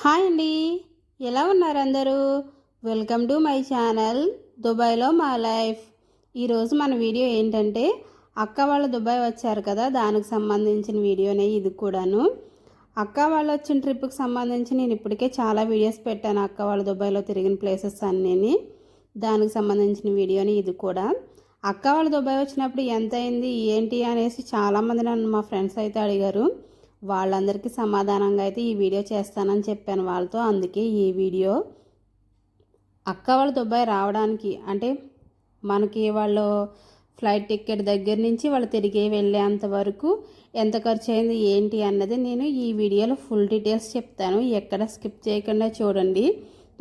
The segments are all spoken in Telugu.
హాయ్ అండి, ఎలా ఉన్నారు అందరూ? వెల్కమ్ టు మై ఛానల్ దుబాయ్లో మా లైఫ్. ఈరోజు మన వీడియో ఏంటంటే అక్క వాళ్ళు దుబాయ్ వచ్చారు కదా, దానికి సంబంధించిన వీడియోనే ఇది కూడాను. అక్క వాళ్ళు వచ్చిన ట్రిప్కి సంబంధించి నేను ఇప్పటికే చాలా వీడియోస్ పెట్టాను. అక్క వాళ్ళు దుబాయ్లో తిరిగిన ప్లేసెస్ అన్నీ, దానికి సంబంధించిన వీడియోని ఇది కూడా. అక్క వాళ్ళు దుబాయ్ వచ్చినప్పుడు ఎంత అయింది ఏంటి అనేసి చాలామంది నన్ను మా ఫ్రెండ్స్ అయితే అడిగారు. వాళ్ళందరికీ సమాధానంగా అయితే ఈ వీడియో చేస్తానని చెప్పాను వాళ్ళతో. అందుకే ఈ వీడియో అక్క వాళ్ళు దుబాయ్ రావడానికి అంటే మనకి వాళ్ళు ఫ్లైట్ టికెట్ దగ్గర నుంచి వాళ్ళు తిరిగి వెళ్ళేంత వరకు ఎంత ఖర్చు అయింది ఏంటి అన్నది నేను ఈ వీడియోలో ఫుల్ డీటెయిల్స్ చెప్తాను. ఎక్కడ స్కిప్ చేయకుండా చూడండి.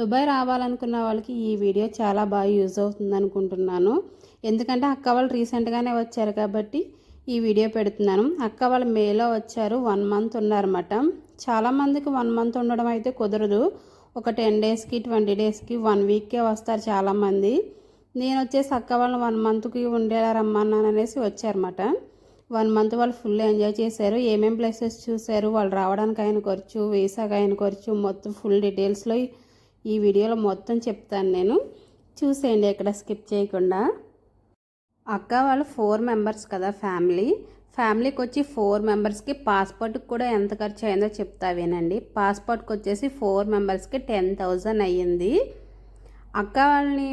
దుబాయ్ రావాలనుకున్న వాళ్ళకి ఈ వీడియో చాలా బాగా యూజ్ అవుతుంది అనుకుంటున్నాను. ఎందుకంటే అక్క వాళ్ళు రీసెంట్గానే వచ్చారు కాబట్టి ఈ వీడియో పెడుతున్నాను. అక్క వాళ్ళు మేలో వచ్చారు, 1 మంత్ ఉన్నారన్నమాట. చాలామందికి 1 మంత్ ఉండడం అయితే కుదరదు. ఒక 10 డేస్కి 20 డేస్కి 1 వీక్కే వస్తారు చాలామంది. నేను వచ్చేసి అక్క వాళ్ళు 1 మంత్కి ఉండేలా రమ్మన్నాను అనేసి వచ్చారన్నమాట. 1 మంత్ వాళ్ళు ఫుల్ ఎంజాయ్ చేశారు. ఏమేం ప్లేసెస్ చూశారు, వాళ్ళు రావడానికి అయిన ఖర్చు, వీసాకి అయిన ఖర్చు, మొత్తం ఫుల్ డీటెయిల్స్లో ఈ వీడియోలో మొత్తం చెప్తాను నేను. చూసేయండి ఎక్కడ స్కిప్ చేయకుండా. అక్క వాళ్ళు 4 మెంబర్స్ కదా ఫ్యామిలీకి వచ్చి 4 మెంబర్స్కి పాస్పోర్ట్కి కూడా ఎంత ఖర్చు అయిందో చెప్తా వినండి. పాస్పోర్ట్కి వచ్చేసి 4 మెంబర్స్కి 10,000 అయ్యింది. అక్క వాళ్ళని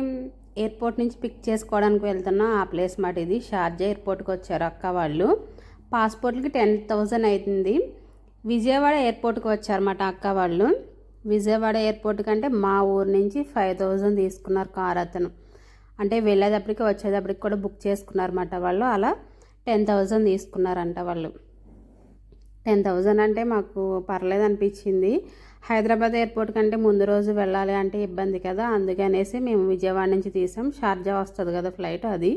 ఎయిర్పోర్ట్ నుంచి పిక్ చేసుకోవడానికి వెళ్తున్నాం. ఆ ప్లేస్ మాట ఇది. షార్జా ఎయిర్పోర్ట్కి వచ్చారు అక్క వాళ్ళు. పాస్పోర్ట్కి 10,000 అవుతుంది. విజయవాడ ఎయిర్పోర్ట్కి వచ్చారన్నమాట అక్క వాళ్ళు. విజయవాడ ఎయిర్పోర్ట్ కంటే మా ఊరు నుంచి 5,000 తీసుకున్నారు కార్ అతను. అంటే వెళ్ళేటప్పటికి వచ్చేటప్పటికి కూడా బుక్ చేసుకున్నారన్నమాట వాళ్ళు. అలా 10,000 తీసుకున్నారంట వాళ్ళు. 10,000 అంటే మాకు పర్లేదు అనిపించింది. హైదరాబాద్ ఎయిర్పోర్ట్ కంటే ముందు రోజు వెళ్ళాలి అంటే ఇబ్బంది కదా, అందుకనేసి మేము విజయవాడ నుంచి తీసాం. షార్జా వస్తుంది కదా ఫ్లైట్, అది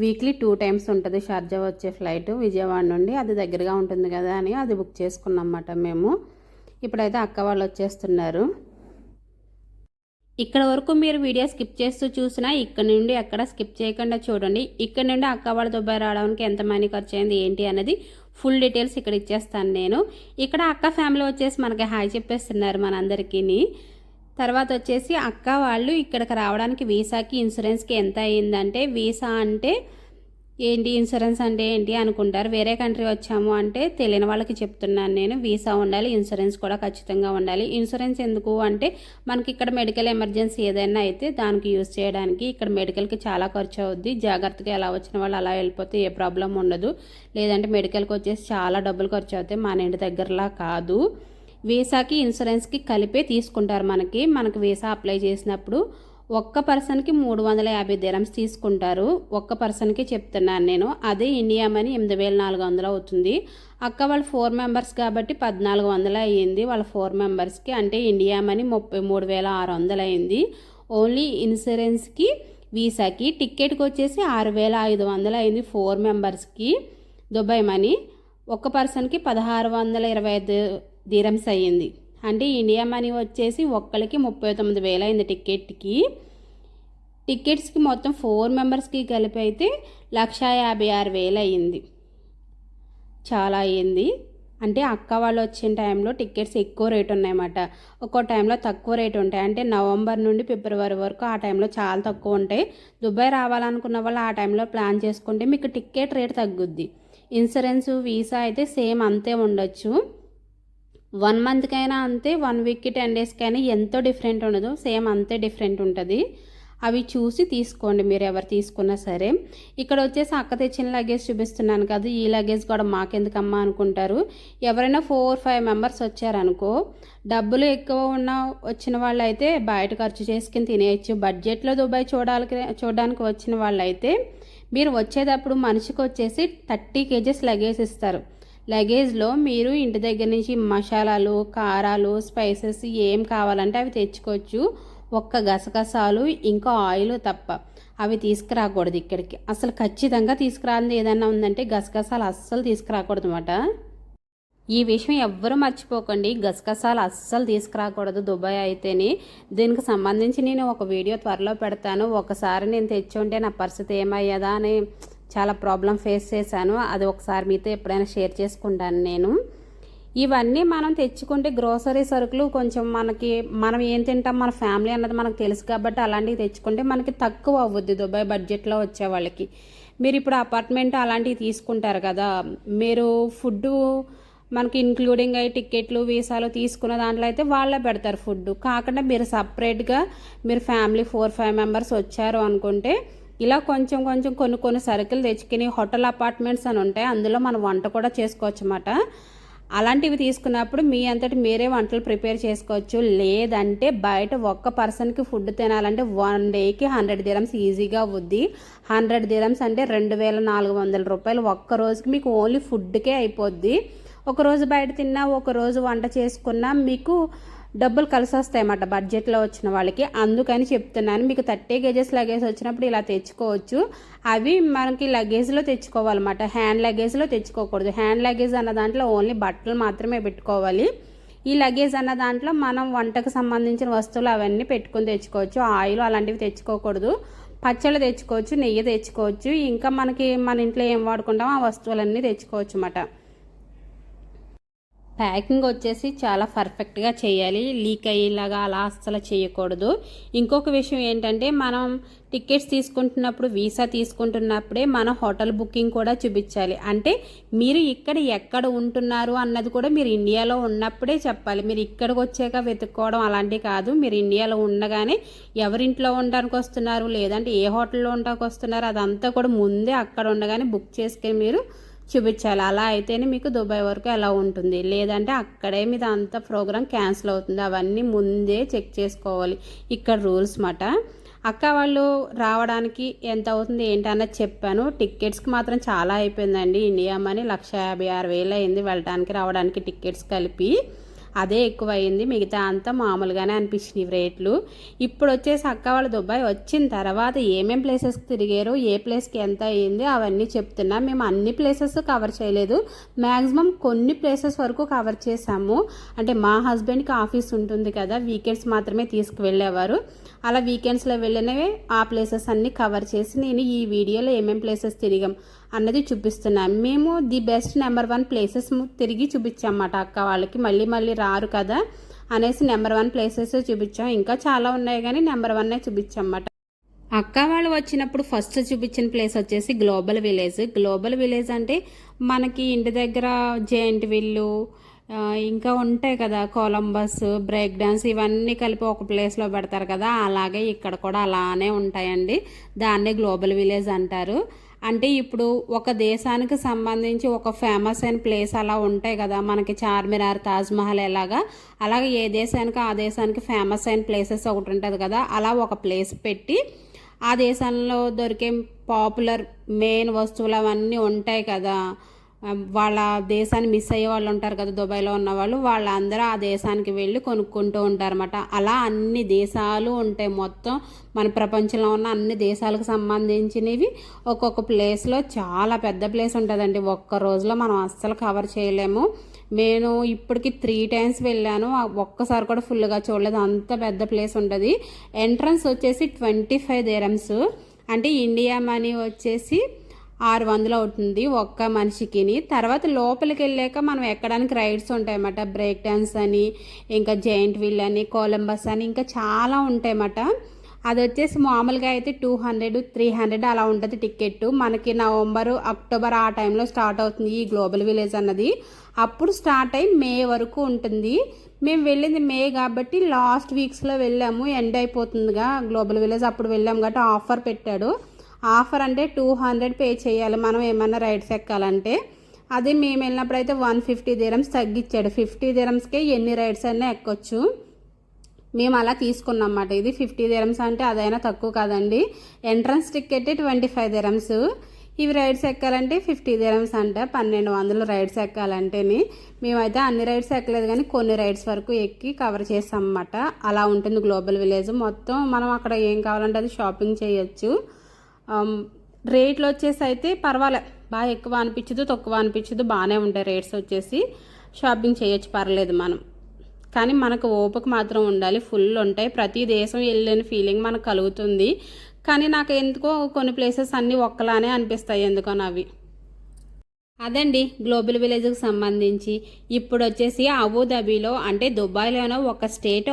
వీక్లీ 2 టైమ్స్ ఉంటుంది షార్జా వచ్చే ఫ్లైట్ విజయవాడ నుండి. అది దగ్గరగా ఉంటుంది కదా అని అది బుక్ చేసుకున్నాం అన్నమాట మేము. ఇప్పుడైతే అక్క వాళ్ళు వచ్చేస్తున్నారు. ఇక్కడ వరకు మీరు వీడియో స్కిప్ చేస్తూ చూసినా ఇక్కడ నుండి ఎక్కడ స్కిప్ చేయకుండా చూడండి. ఇక్కడ నుండి అక్క వాళ్ళ దుబాయ్ రావడానికి ఎంత మనీ ఖర్చు అయింది ఏంటి అనేది ఫుల్ డీటెయిల్స్ ఇక్కడ ఇచ్చేస్తాను నేను. ఇక్కడ అక్క ఫ్యామిలీ వచ్చేసి మనకి హాయ్ చెప్పేస్తున్నారు మనందరికీ. తర్వాత వచ్చేసి అక్క వాళ్ళు ఇక్కడికి రావడానికి వీసాకి ఇన్సూరెన్స్కి ఎంత అయ్యిందంటే, వీసా అంటే ఏంటి, ఇన్సూరెన్స్ అంటే ఏంటి అనుకుంటారు. వేరే కంట్రీ వచ్చాము అంటే తెలియని వాళ్ళకి చెప్తున్నాను నేను. వీసా ఉండాలి, ఇన్సూరెన్స్ కూడా ఖచ్చితంగా ఉండాలి. ఇన్సూరెన్స్ ఎందుకు అంటే మనకి ఇక్కడ మెడికల్ ఎమర్జెన్సీ ఏదైనా అయితే దానికి యూజ్ చేయడానికి. ఇక్కడ మెడికల్కి చాలా ఖర్చు అవుద్ది. జాగ్రత్తగా ఎలా వచ్చిన వాళ్ళు అలా వెళ్ళిపోతే ఏ ప్రాబ్లం ఉండదు. లేదంటే మెడికల్కి వచ్చేసి చాలా డబ్బులు ఖర్చు అవుతాయి. మన ఇంటి దగ్గరలా కాదు. వీసాకి ఇన్సూరెన్స్కి కలిపే తీసుకుంటారు. మనకి వీసా అప్లై చేసినప్పుడు ఒక్క పర్సన్కి 350 దిరమ్స్ తీసుకుంటారు. ఒక్క పర్సన్కి చెప్తున్నాను నేను. అదే ఇండియా మనీ 8,400 అవుతుంది. అక్క వాళ్ళు 4 మెంబర్స్ కాబట్టి 1,400 అయ్యింది వాళ్ళ 4 మెంబర్స్కి. అంటే ఇండియా మనీ 33,600 అయింది. ఓన్లీ ఇన్సూరెన్స్కి వీసాకి. టికెట్కి వచ్చేసి 6,500 అయింది 4 మెంబర్స్కి దుబాయ్ మనీ. ఒక్క పర్సన్కి 1,625 దిరమ్స్ అయ్యింది. అంటే ఇండియా మనీ వచ్చేసి ఒక్కరికి 39,000 అయింది టికెట్కి. టికెట్స్కి మొత్తం 4 మెంబర్స్కి కలిపి అయితే 1,56,000 అయ్యింది. చాలా అయ్యింది. అంటే అక్క వాళ్ళు వచ్చిన టైంలో టికెట్స్ ఎక్కువ రేట్ ఉన్నాయన్నమాట. ఒక్కో టైంలో తక్కువ రేట్ ఉంటాయి. అంటే నవంబర్ నుండి ఫిబ్రవరి వరకు ఆ టైంలో చాలా తక్కువ ఉంటాయి. దుబాయ్ రావాలనుకున్న వాళ్ళు ఆ టైంలో ప్లాన్ చేసుకుంటే మీకు టికెట్ రేట్ తగ్గుద్ది. ఇన్సూరెన్స్ వీసా అయితే సేమ్ అంతే ఉండొచ్చు. 1 మంత్కైనా అంతే, 1 వీక్కి 10 డేస్కైనా ఎంతో డిఫరెంట్ ఉండదు, సేమ్ అంతే డిఫరెంట్ ఉంటుంది. అవి చూసి తీసుకోండి మీరు ఎవరు తీసుకున్నా సరే. ఇక్కడ వచ్చేసి అక్క తెచ్చిన లగేజ్ చూపిస్తున్నాను కదా, ఈ లగేజ్ కూడా మాకెందుకమ్మా అనుకుంటారు. ఎవరైనా 4-5 మెంబర్స్ వచ్చారనుకో, డబ్బులు ఎక్కువ వచ్చిన వాళ్ళు అయితే బయట ఖర్చు చేసుకుని తినేయచ్చు. బడ్జెట్లో దుబాయ్ చూడడానికి వచ్చిన వాళ్ళు అయితే మీరు వచ్చేటప్పుడు మనిషికి వచ్చేసి 30 kgs లగేజ్ ఇస్తారు. లగేజ్లో మీరు ఇంటి దగ్గర నుంచి మసాలాలు, కారాలు, స్పైసెస్ ఏం కావాలంటే అవి తెచ్చుకోవచ్చు. ఒక్క గసగసాలు ఇంకా ఆయిల్ తప్ప అవి తీసుకురాకూడదు ఇక్కడికి. అసలు ఖచ్చితంగా తీసుకురాంది ఏదన్నా ఉందంటే గసగసాలు అస్సలు తీసుకురాకూడదు అన్నమాట. ఈ విషయం ఎవ్వరూ మర్చిపోకండి. గసగసాలు అస్సలు తీసుకురాకూడదు దుబాయ్ అయితేనే. దీనికి సంబంధించి నేను ఒక వీడియో త్వరలో పెడతాను. ఒకసారి నేను తెచ్చి ఉంటే నా పరిస్థితి ఏమయ్యేదా అని చాలా ప్రాబ్లం ఫేస్ చేశాను. అది ఒకసారి మీతో ఎప్పుడైనా షేర్ చేసుకుంటాను నేను. ఇవన్నీ మనం తెచ్చుకుంటే గ్రోసరీ సరుకులు కొంచెం మనం ఏం తింటాం మన ఫ్యామిలీ అన్నది మనకు తెలుసు కాబట్టి అలాంటివి తెచ్చుకుంటే మనకి తక్కువ అవ్వద్ది దుబాయ్ బడ్జెట్లో వచ్చే వాళ్ళకి. మీరు ఇప్పుడు అపార్ట్మెంట్ అలాంటివి తీసుకుంటారు కదా, మీరు ఫుడ్ మనకి ఇంక్లూడింగ్ అయ్యి టికెట్లు వీసాలు తీసుకున్న దాంట్లో అయితే వాళ్ళే పెడతారు ఫుడ్. కాకుండా మీరు సపరేట్గా మీరు ఫ్యామిలీ 4-5 మెంబర్స్ వచ్చారు అనుకుంటే ఇలా కొంచెం కొంచెం కొన్ని సరుకులు తెచ్చుకుని హోటల్ అపార్ట్మెంట్స్ అని ఉంటాయి, అందులో మనం వంట కూడా చేసుకోవచ్చు అన్నమాట. అలాంటివి తీసుకున్నప్పుడు మీ అంతటి మీరే వంటలు ప్రిపేర్ చేసుకోవచ్చు. లేదంటే బయట ఒక్క పర్సన్కి ఫుడ్ తినాలంటే 1 డేకి 100 dirhams ఈజీగా అవుద్ది. 100 dirhams అంటే 2400 రూపాయలు ఒక్క రోజుకి మీకు ఓన్లీ ఫుడ్కే అయిపోద్ది. ఒకరోజు బయట తిన్నా ఒకరోజు వంట చేసుకున్నా మీకు డబ్బులు కలిసి వస్తాయన్నమాట బడ్జెట్లో వచ్చిన వాళ్ళకి. అందుకని చెప్తున్నాను, మీకు 30 kgs లగేజ్ వచ్చినప్పుడు ఇలా తెచ్చుకోవచ్చు. అవి మనకి లగేజ్లో తెచ్చుకోవాలన్నమాట, హ్యాండ్ లగేజ్లో తెచ్చుకోకూడదు. హ్యాండ్ లగేజ్ అన్న దాంట్లో ఓన్లీ బట్టలు మాత్రమే పెట్టుకోవాలి. ఈ లగేజ్ అన్న దాంట్లో మనం వంటకు సంబంధించిన వస్తువులు అవన్నీ పెట్టుకుని తెచ్చుకోవచ్చు. ఆయిల్ అలాంటివి తెచ్చుకోకూడదు. పచ్చళ్ళు తెచ్చుకోవచ్చు, నెయ్యి తెచ్చుకోవచ్చు, ఇంకా మన ఇంట్లో ఏం వాడుకుంటామో ఆ వస్తువులన్నీ తెచ్చుకోవచ్చు అన్నమాట. ప్యాకింగ్ వచ్చేసి చాలా పర్ఫెక్ట్గా చేయాలి, లీక్ అయ్యేలాగా అలా అస్సలు చేయకూడదు. ఇంకొక విషయం ఏంటంటే మనం టికెట్స్ తీసుకుంటున్నప్పుడు వీసా తీసుకుంటున్నప్పుడే మన హోటల్ బుకింగ్ కూడా చూపించాలి. అంటే మీరు ఎక్కడ ఉంటున్నారు అన్నది కూడా మీరు ఇండియాలో ఉన్నప్పుడే చెప్పాలి. మీరు ఇక్కడికి వచ్చాక వెతుక్కోవడం అలాంటివి కాదు. మీరు ఇండియాలో ఉండగానే ఎవరింట్లో ఉండడానికి వస్తున్నారు లేదంటే ఏ హోటల్లో ఉండడానికి వస్తున్నారు అదంతా కూడా ముందే అక్కడ ఉండగానే బుక్ చేసుకుని మీరు చూపించాలి. అలా అయితేనే మీకు దుబాయ్ వరకు ఎలా ఉంటుంది, లేదంటే అక్కడే మీద అంత ప్రోగ్రామ్ క్యాన్సిల్ అవుతుంది. అవన్నీ ముందే చెక్ చేసుకోవాలి. ఇక్కడ రూల్స్ మాట. అక్క వాళ్ళు రావడానికి ఎంత అవుతుంది ఏంటన్నది చెప్పాను. టికెట్స్కి మాత్రం చాలా అయిపోయిందండి. ఇండియా మనీ 156,000 అయింది వెళ్ళడానికి రావడానికి టికెట్స్ కలిపి. అదే ఎక్కువ అయింది, మిగతా అంతా మామూలుగానే అనిపించినాయి రేట్లు. ఇప్పుడు వచ్చేసి అక్క వాళ్ళు దుబాయ్ వచ్చిన తర్వాత ఏమేం ప్లేసెస్కి తిరిగారు, ఏ ప్లేస్కి ఎంత అయ్యింది అవన్నీ చెప్తున్నా. మేము అన్ని ప్లేసెస్ కవర్ చేయలేదు, మ్యాక్సిమం కొన్ని ప్లేసెస్ వరకు కవర్ చేసాము. అంటే మా హస్బెండ్కి ఆఫీస్ ఉంటుంది కదా, వీకెండ్స్ మాత్రమే తీసుకువెళ్ళేవారు. అలా వీకెండ్స్లో వెళ్ళినవే ఆ ప్లేసెస్ అన్నీ కవర్ చేసి నేను ఈ వీడియోలో ఏమేం ప్లేసెస్ తిరిగాం అన్నది చూపిస్తున్నాను. మేము ది బెస్ట్ నెంబర్ 1 ప్లేసెస్ తిరిగి చూపించామన్నమాట అక్క వాళ్ళకి. మళ్ళీ రారు కదా అనేసి నెంబర్ 1 ప్లేసెస్ చూపించాం. ఇంకా చాలా ఉన్నాయి కానీ నెంబర్ 1 చూపించామన్నమాట. అక్క వాళ్ళు వచ్చినప్పుడు ఫస్ట్ చూపించిన ప్లేస్ వచ్చేసి గ్లోబల్ విలేజ్. గ్లోబల్ విలేజ్ అంటే మనకి ఇంటి దగ్గర జెయింట్ విల్లు ఇంకా ఉంటాయి కదా, కొలంబస్, బ్రేక్ డాన్స్ ఇవన్నీ కలిపి ఒక ప్లేస్లో పెడతారు కదా, అలాగే ఇక్కడ కూడా అలానే ఉంటాయండి. దాన్నే గ్లోబల్ విలేజ్ అంటారు. అంటే ఇప్పుడు ఒక దేశానికి సంబంధించి ఒక ఫేమస్ అయిన ప్లేస్ అలా ఉంటాయి కదా, మనకి చార్మినార్, తాజ్మహల్ ఎలాగా, అలాగే ఏ దేశానికి ఆ దేశానికి ఫేమస్ అయిన ప్లేసెస్ ఒకటి ఉంటుంది కదా, అలా ఒక ప్లేస్ పెట్టి ఆ దేశంలో దొరికే పాపులర్ మెయిన్ వస్తువులు అవన్నీ ఉంటాయి కదా, వాళ్ళ దేశాన్ని మిస్ అయ్యే వాళ్ళు ఉంటారు కదా దుబాయ్లో ఉన్న వాళ్ళందరూ ఆ దేశానికి వెళ్ళి కొనుక్కుంటూ ఉంటారన్నమాట. అలా అన్ని దేశాలు ఉంటాయి. మొత్తం మన ప్రపంచంలో ఉన్న అన్ని దేశాలకు సంబంధించినవి ఒక్కొక్క ప్లేస్లో చాలా పెద్ద ప్లేస్ ఉంటుందండి. ఒక్క రోజులో మనం అస్సలు కవర్ చేయలేము. నేను ఇప్పటికి 3 times వెళ్ళాను, ఒక్కసారి కూడా ఫుల్గా చూడలేదు, అంత పెద్ద ప్లేస్ ఉంటుంది. ఎంట్రన్స్ వచ్చేసి 25 dirhams, అంటే ఇండియా మనీ వచ్చేసి 600 అవుతుంది ఒక్క మనిషికి. తర్వాత లోపలికి వెళ్ళాక మనం ఎక్కడానికి రైడ్స్ ఉంటాయన్నమాట, బ్రేక్ డాన్స్ అని, ఇంకా జెయింట్ వీల్ అని, కొలంబస్ అని, ఇంకా చాలా ఉంటాయన్నమాట. అది వచ్చేసి మామూలుగా అయితే 200-300 అలా ఉంటుంది టికెట్. మనకి నవంబర్, అక్టోబర్ ఆ టైంలో స్టార్ట్ అవుతుంది ఈ గ్లోబల్ విలేజ్ అన్నది. అప్పుడు స్టార్ట్ అయ్యి మే వరకు ఉంటుంది. మేము వెళ్ళింది మే కాబట్టి లాస్ట్ వీక్స్లో వెళ్ళాము, ఎండ్ అయిపోతుందిగా గ్లోబల్ విలేజ్. అప్పుడు వెళ్ళాము కాబట్టి ఆఫర్ పెట్టాడు. ఆఫర్ అంటే 200 పే చేయాలి మనం ఏమన్నా రైడ్స్ ఎక్కాలంటే. అదే మేము వెళ్ళినప్పుడు అయితే 150 dirhams తగ్గించాడు. 50 dirhamsకే ఎన్ని రైడ్స్ అయినా ఎక్కొచ్చు. మేము అలా తీసుకున్నాం అన్నమాట. ఇది 50 dirhams అంటే అదైనా తక్కువ కాదండి. Entrance ticket 25 dirhams. ఇవి రైడ్స్ ఎక్కాలంటే 50 dirhams అంట. 1200 రైడ్స్ ఎక్కాలంటేని. మేమైతే అన్ని రైడ్స్ ఎక్కలేదు కానీ కొన్ని రైడ్స్ వరకు ఎక్కి కవర్ చేసాం అన్నమాట. అలా ఉంటుంది గ్లోబల్ విలేజ్. మొత్తం మనం అక్కడ ఏం కావాలంటే అది షాపింగ్ చేయొచ్చు. రేట్లు వచ్చేసి అయితే పర్వాలే, బాగా ఎక్కువ అనిపించదు తక్కువ అనిపించదు, బాగానే ఉంటాయి రేట్స్ వచ్చేసి. షాపింగ్ చేయొచ్చు, పర్లేదు మనం. కానీ మనకు ఓపిక మాత్రం ఉండాలి, ఫుల్ ఉంటాయి. ప్రతి దేశం వెళ్ళని ఫీలింగ్ మనకు కలుగుతుంది. కానీ నాకు ఎందుకో కొన్ని ప్లేసెస్ అన్నీ ఒక్కలానే అనిపిస్తాయి ఎందుకో అవి. అదండి గ్లోబల్ విలేజ్కి సంబంధించి. ఇప్పుడు వచ్చేసి అబుదాబిలో అంటే దుబాయ్లోనో ఒక స్టేట్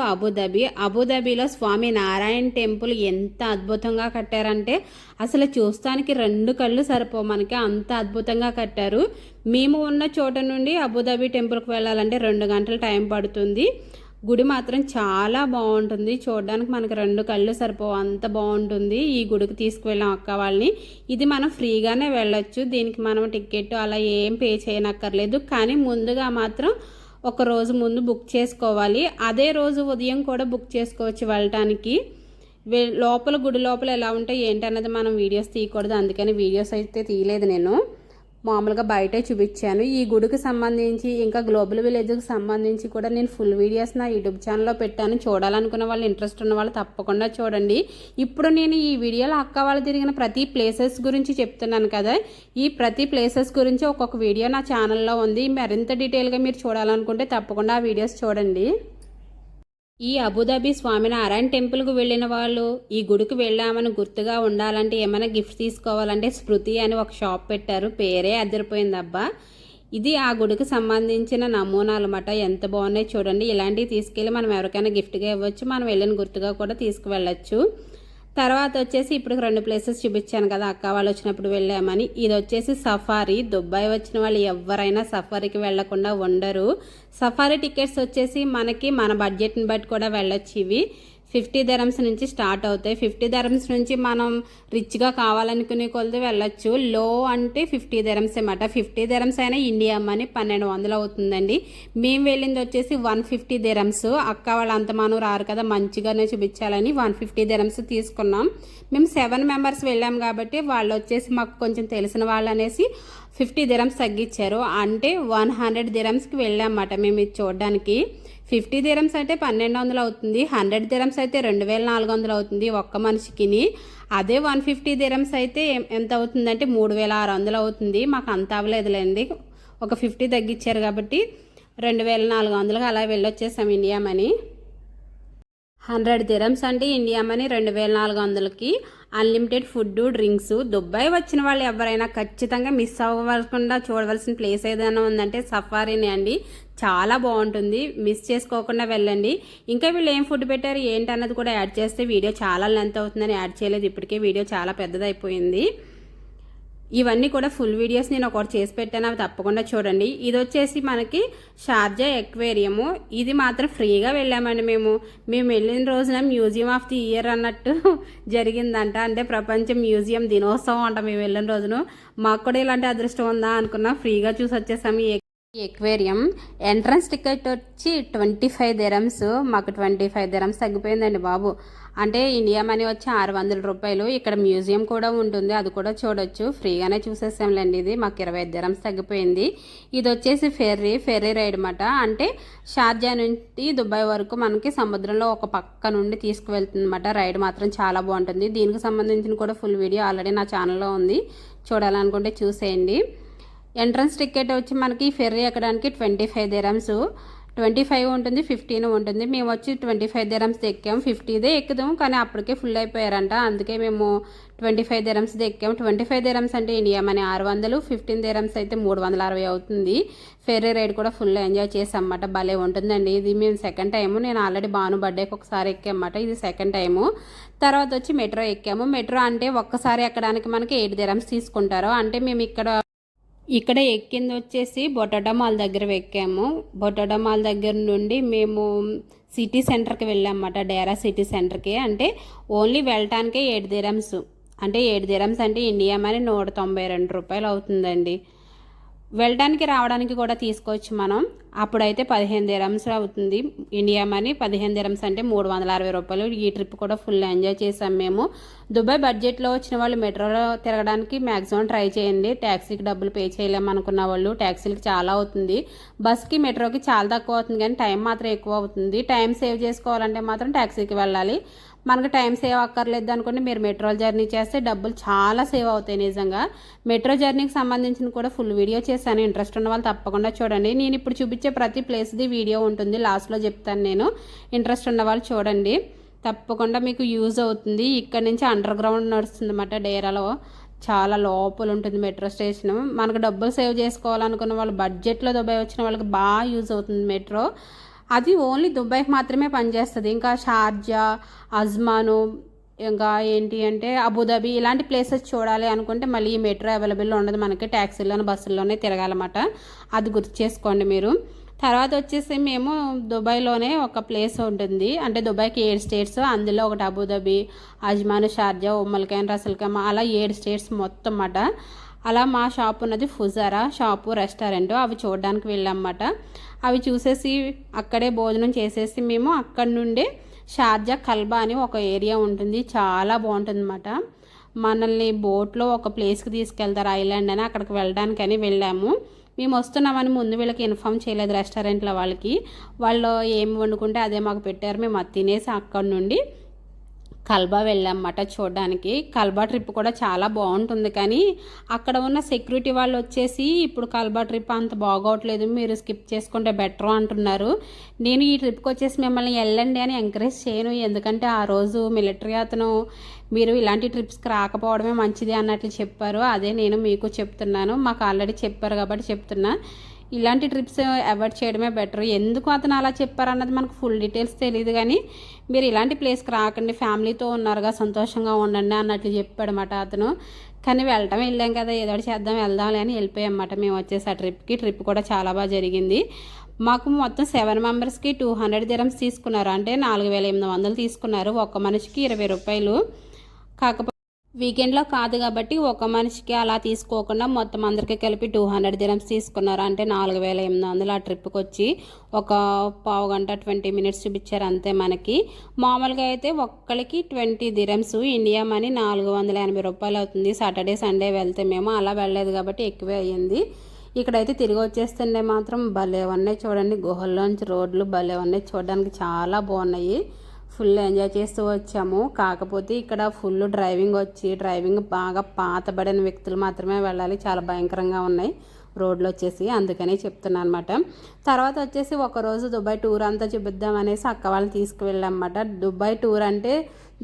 అబుదాబిలో స్వామి నారాయణ టెంపుల్ ఎంత అద్భుతంగా కట్టారంటే అసలు చూస్తానికి 2 కళ్ళు సరిపో మనకి, అంత అద్భుతంగా కట్టారు. మేము ఉన్న చోట నుండి అబుదాబి టెంపుల్కి వెళ్ళాలంటే 2 గంటలు టైం పడుతుంది. గుడి మాత్రం చాలా బాగుంటుంది, చూడడానికి మనకి 2 కళ్ళు సరిపోవు, అంత బాగుంటుంది. ఈ గుడికి తీసుకువెళ్ళాం అక్క వాళ్ళని. ఇది మనం ఫ్రీగానే వెళ్ళొచ్చు, దీనికి మనం టికెట్ అలా ఏం పే చేయనక్కర్లేదు. కానీ ముందుగా మాత్రం ఒక రోజు ముందు బుక్ చేసుకోవాలి. అదే రోజు ఉదయం కూడా బుక్ చేసుకోవచ్చు వెళ్ళటానికి. లోపల గుడి లోపల ఎలా ఉంటాయి ఏంటన్నది మనం వీడియోస్ తీయకూడదు, అందుకని వీడియోస్ అయితే తీయలేదు నేను, మామూలుగా బయటే చూపించాను. ఈ గుడికి సంబంధించి ఇంకా గ్లోబల్ విలేజ్కి సంబంధించి కూడా నేను ఫుల్ వీడియోస్ నా యూట్యూబ్ ఛానల్లో పెట్టాను. చూడాలనుకున్న వాళ్ళు, ఇంట్రెస్ట్ ఉన్న వాళ్ళు తప్పకుండా చూడండి. ఇప్పుడు నేను ఈ వీడియోలో అక్క వాళ్ళు తిరిగిన ప్రతి ప్లేసెస్ గురించి చెప్తున్నాను కదా, ఈ ప్రతి ప్లేసెస్ గురించి ఒక్కొక్క వీడియో నా ఛానల్లో ఉంది. మరింత డీటెయిల్గా మీరు చూడాలనుకుంటే తప్పకుండా ఆ వీడియోస్ చూడండి. ఈ అబుదాబి స్వామినారాయణ టెంపుల్కి వెళ్ళిన వాళ్ళు ఈ గుడికి వెళ్ళామని గుర్తుగా ఉండాలంటే ఏమైనా గిఫ్ట్ తీసుకోవాలంటే స్మృతి అని ఒక షాప్ పెట్టారు, పేరే అదిరిపోయిందబ్బా. ఇది ఆ గుడికి సంబంధించిన నమూనాలు అన్నమాట, ఎంత బాగున్నాయి చూడండి. ఇలాంటివి తీసుకెళ్ళి మనం ఎవరికైనా గిఫ్ట్గా ఇవ్వచ్చు, మనం వెళ్ళిన గుర్తుగా కూడా తీసుకువెళ్ళచ్చు. తర్వాత వచ్చేసి ఇప్పుడు 2 ప్లేసెస్ చూపించాను కదా అక్క వాళ్ళు వచ్చినప్పుడు వెళ్ళామని. ఇది వచ్చేసి సఫారీ. దుబాయ్ వచ్చిన వాళ్ళు ఎవరైనా సఫారీకి వెళ్లకుండా ఉండరు. సఫారీ టికెట్స్ వచ్చేసి మనకి మన బడ్జెట్ని బట్టి కూడా వెళ్ళొచ్చు. ఇవి 50 dirhams నుంచి స్టార్ట్ అవుతాయి. 50 dirhams నుంచి మనం రిచ్గా కావాలనుకునే కొలది వెళ్ళొచ్చు. లో అంటే 50 dirhams అన్నమాట. 50 dirhams అయినా ఇండియా మనీ 1200 అవుతుందండి. మేము వెళ్ళింది వచ్చేసి 150 dirhams. అక్క వాళ్ళు అంత మనం రారు కదా, మంచిగానే చూపించాలని 150 dirhams తీసుకున్నాం. మేము 7 members వెళ్ళాం కాబట్టి వాళ్ళు వచ్చేసి మాకు కొంచెం తెలిసిన వాళ్ళు అనేసి 50 dirhams తగ్గించారు. అంటే 100 dirhamsకి వెళ్ళామన్నమాట మేము ఇది చూడడానికి. 50 dirhams అంటే 1200 అవుతుంది, 100 dirhams అయితే 2400 అవుతుంది ఒక్క మనిషికి. అదే 150 dirhams అయితే ఎంత అవుతుందంటే 3600 అవుతుంది. మాకు అంత అవ్వలేదులేండి, ఒక 50 తగ్గించారు కాబట్టి 2400కి అలా వెళ్ళొచ్చేసాం ఇండియా మనీ. 100 dirhams అంటే ఇండియా మనీ 2400కి అన్లిమిటెడ్ ఫుడ్, డ్రింక్స్. దుబాయ్ వచ్చిన వాళ్ళు ఎవరైనా ఖచ్చితంగా మిస్ అవ్వకుండా చూడవలసిన ప్లేస్ ఏదైనా ఉందంటే సఫారీనే అండి, చాలా బాగుంటుంది, మిస్ చేసుకోకుండా వెళ్ళండి. ఇంకా వీళ్ళు ఏం ఫుడ్ పెట్టారు ఏంటన్నది కూడా యాడ్ చేస్తే వీడియో చాలా లెంత్ అవుతుందని యాడ్ చేయలేదు, ఇప్పటికే వీడియో చాలా పెద్దదైపోయింది. ఇవన్నీ కూడా ఫుల్ వీడియోస్ నేను ఒకటి చేసి పెట్టాను, అవి తప్పకుండా చూడండి. ఇది వచ్చేసి మనకి షార్జా ఎక్వేరియము. ఇది మాత్రం ఫ్రీగా వెళ్ళామండి మేము వెళ్ళిన రోజున మ్యూజియం ఆఫ్ ది ఇయర్ అన్నట్టు జరిగిందంట, అంటే ప్రపంచ మ్యూజియం దినోత్సవం అంట. మేము వెళ్ళిన రోజున మాకు కూడా ఇలాంటి అదృష్టం ఉందా అనుకున్నా, ఫ్రీగా చూసి వచ్చేసాము. ఈ ఎక్వేరియం ఎంట్రన్స్ టికెట్ వచ్చి 25 dirhams. మాకు 25 dirhams తగ్గిపోయిందండి బాబు. అంటే ఇండియా మనీ వచ్చి 600 రూపాయలు. ఇక్కడ మ్యూజియం కూడా ఉంటుంది, అది కూడా చూడొచ్చు. ఫ్రీగానే చూసేసాంలేండి. ఇది మాకు 25 dirhams తగ్గిపోయింది. ఇది వచ్చేసి ఫెర్రీ రైడ్ అన్నమాట. అంటే షార్జా నుండి దుబాయ్ వరకు మనకి సముద్రంలో ఒక పక్క నుండి తీసుకువెళ్తుంది అన్నమాట. రైడ్ మాత్రం చాలా బాగుంటుంది. దీనికి సంబంధించిన కూడా ఫుల్ వీడియో ఆల్రెడీ నా ఛానల్లో ఉంది, చూడాలనుకుంటే చూసేయండి. ఎంట్రన్స్ టికెట్ వచ్చి మనకి ఫెర్రీ ఎక్కడానికి 25 dirhams. 25 ఉంటుంది, 15 ఉంటుంది. మేము వచ్చి 25 dirhams ఎక్కాము. 50దే ఎక్కుదాము కానీ అప్పటికే ఫుల్ అయిపోయారంట, అందుకే మేము 25 dirhams ఎక్కాము. 25 dirhams అంటే ఇండియా మనీ 600, 15 dirhams అయితే 360 అవుతుంది. ఫెర్రీ రైడ్ కూడా ఫుల్ ఎంజాయ్ చేసామన్నమాట, భలే ఉంటుందండి. ఇది మేము సెకండ్ టైము, నేను ఆల్రెడీ భాను బర్త్డేకి ఒకసారి ఎక్కామన్నమాట, ఇది సెకండ్ టైము. తర్వాత వచ్చి మెట్రో ఎక్కాము. మెట్రో అంటే ఒక్కసారి ఎక్కడానికి మనకి 8 dirhams తీసుకుంటారు. అంటే మేము ఇక్కడ ఎక్కింది వచ్చేసి బొటాటా మాల్ దగ్గర ఎక్కాము. బొటాటా మాల్ దగ్గర నుండి మేము సిటీ సెంటర్కి వెళ్ళామన్నమాట, డేరా సిటీ సెంటర్కి. అంటే ఓన్లీ వెళ్ళటానికే 8 dirhams. అంటే 8 dirhams అంటే ఇండియా మనీ 192 రూపాయలు అవుతుందండి. వెళ్ళడానికి రావడానికి కూడా తీసుకోవచ్చు మనం. అప్పుడైతే 15 dirhams అవుతుంది ఇండియా మనీ. 15 dirhams అంటే 360 రూపాయలు. ఈ ట్రిప్ కూడా ఫుల్ ఎంజాయ్ చేసాం మేము. దుబాయ్ బడ్జెట్లో వచ్చిన వాళ్ళు మెట్రోలో తిరగడానికి మ్యాక్సిమం ట్రై చేయండి. ట్యాక్సీకి డబ్బులు పే చేయలేమనుకున్న వాళ్ళు ట్యాక్సీలకి చాలా అవుతుంది, బస్కి మెట్రోకి చాలా తక్కువ అవుతుంది, కానీ టైం మాత్రం ఎక్కువ అవుతుంది. టైం సేవ్ చేసుకోవాలంటే మాత్రం ట్యాక్సీకి వెళ్ళాలి. మనకు టైం సేవ్ అక్కర్లేదు అనుకోండి, మీరు మెట్రో జర్నీ చేస్తే డబ్బులు చాలా సేవ్ అవుతాయి నిజంగా. మెట్రో జర్నీకి సంబంధించిన కూడా ఫుల్ వీడియో చేశాను, ఇంట్రెస్ట్ ఉన్న వాళ్ళు తప్పకుండా చూడండి. నేను ఇప్పుడు చూపించే ప్రతి ప్లేస్ది వీడియో ఉంటుంది, లాస్ట్లో చెప్తాను నేను. ఇంట్రెస్ట్ ఉన్న వాళ్ళు చూడండి, తప్పకుండా మీకు యూజ్ అవుతుంది. ఇక్కడ నుంచి అండర్ గ్రౌండ్ నడుస్తుంది అన్నమాట డేరాలో. చాలా లోపల ఉంటుంది మెట్రో స్టేషన్. మనకు డబ్బులు సేవ్ చేసుకోవాలనుకున్న వాళ్ళు, బడ్జెట్లో దుబాయ్ వచ్చిన వాళ్ళకి బాగా యూజ్ అవుతుంది మెట్రో. అది ఓన్లీ దుబాయ్కి మాత్రమే పనిచేస్తుంది. ఇంకా షార్జా, అజ్మాను, ఇంకా ఏంటి అంటే అబుదాబి ఇలాంటి ప్లేసెస్ చూడాలి అనుకుంటే మళ్ళీ ఈ మెట్రో అవైలబుల్లో ఉండదు, మనకి ట్యాక్సీలోనే బస్సుల్లోనే తిరగాలన్నమాట. అది గుర్తు చేసుకోండి మీరు. తర్వాత వచ్చేసి మేము దుబాయ్లోనే ఒక ప్లేస్ ఉంటుంది, అంటే దుబాయ్కి 7 స్టేట్స్, అందులో ఒకటి అబుదాబి, అజ్మాన్, షార్జా, ఉమ్మల్ఖైన్, రసల్ఖైమ్, అలా 7 స్టేట్స్ మొత్తం అన్నమాట. అలా మా షాప్ ఉన్నది ఫుజారా షాపు, రెస్టారెంట్, అవి చూడడానికి వెళ్ళామన్నమాట. అవి చూసేసి అక్కడే భోజనం చేసేసి మేము అక్కడి నుండే షార్జా కల్బా అని ఒక ఏరియా ఉంటుంది, చాలా బాగుంటుంది అన్నమాట. మనల్ని బోట్లో ఒక ప్లేస్కి తీసుకెళ్తారు, ఐలాండ్ అని, అక్కడికి వెళ్ళడానికని వెళ్ళాము. మేము వస్తున్నామని ముందు వీళ్ళకి ఇన్ఫామ్ చేయలేదు రెస్టారెంట్లో వాళ్ళకి. వాళ్ళు ఏమి వండుకుంటే అదే మాకు పెట్టారు. మేము అది తినేసి అక్కడి నుండి కల్బా వెళ్ళామన్నమాట చూడడానికి. కల్బా ట్రిప్ కూడా చాలా బాగుంటుంది, కానీ అక్కడ ఉన్న సెక్యూరిటీ వాళ్ళు వచ్చేసి ఇప్పుడు కల్బా ట్రిప్ అంత బాగోట్లేదు, మీరు స్కిప్ చేసుకుంటే బెటర్ అంటున్నారు. నేను ఈ ట్రిప్కి వచ్చేసి మిమ్మల్ని వెళ్ళండి అని ఎంకరేజ్ చేయను, ఎందుకంటే ఆ రోజు మిలిటరీ అతను మీరు ఇలాంటి ట్రిప్స్కి రాకపోవడమే మంచిది అన్నట్లు చెప్పారు. అదే నేను మీకు చెప్తున్నాను, మాకు ఆల్రెడీ చెప్పారు కాబట్టి చెప్తున్నా. ఇలాంటి ట్రిప్స్ అవాయిడ్ చేయడమే బెటర్. ఎందుకు అతను అలా చెప్పారన్నది మనకు ఫుల్ డీటెయిల్స్ తెలియదు, కానీ మీరు ఇలాంటి ప్లేస్కి రాకండి, ఫ్యామిలీతో ఉన్నారుగా, సంతోషంగా ఉండండి అన్నట్లు చెప్పాడన్నమాట అతను. కానీ వెళ్ళాం కదా, ఏదో చేద్దాం వెళ్దాంలే అని వెళ్ళిపోయామన్నమాట మేము వచ్చేసి ఆ ట్రిప్కి. ట్రిప్ కూడా చాలా బాగా జరిగింది. మాకు మొత్తం 7 మెంబర్స్కి 200 dirhams తీసుకున్నారు, అంటే 4800 తీసుకున్నారు. ఒక్క మనిషికి 20 రూపాయలు. కాకపోతే వీకెండ్లో కాదు కాబట్టి ఒక మనిషికి అలా తీసుకోకుండా మొత్తం అందరికీ కలిపి 200 dirhams తీసుకున్నారు, అంటే 4800. ఆ ట్రిప్కి వచ్చి ఒక పావు గంట 20 minutes చూపించారు అంతే మనకి. మామూలుగా అయితే ఒక్కరికి 20 dirhams, ఇండియా మనీ 480 రూపాయలు అవుతుంది. సాటర్డే సండే వెళ్తే మేము అలా వెళ్ళలేదు కాబట్టి ఎక్కువే అయ్యింది. ఇక్కడైతే తిరిగి వచ్చేస్తుండే మాత్రం భలే ఉన్నాయి చూడండి, గుహల్లోంచి రోడ్లు భలే ఉన్నాయి, చూడడానికి చాలా బాగున్నాయి. ఫుల్ ఎంజాయ్ చేస్తూ వచ్చాము. కాకపోతే ఇక్కడ ఫుల్ డ్రైవింగ్ బాగా పాతబడిన వ్యక్తులు మాత్రమే వెళ్ళాలి, చాలా భయంకరంగా ఉన్నాయి రోడ్లు వచ్చేసి, అందుకని చెప్తున్నాను అనమాట. తర్వాత వచ్చేసి ఒకరోజు దుబాయ్ టూర్ అంతా చూపిద్దాం అనేసి అక్క వాళ్ళని తీసుకువెళ్ళామన్నమాట. దుబాయ్ టూర్ అంటే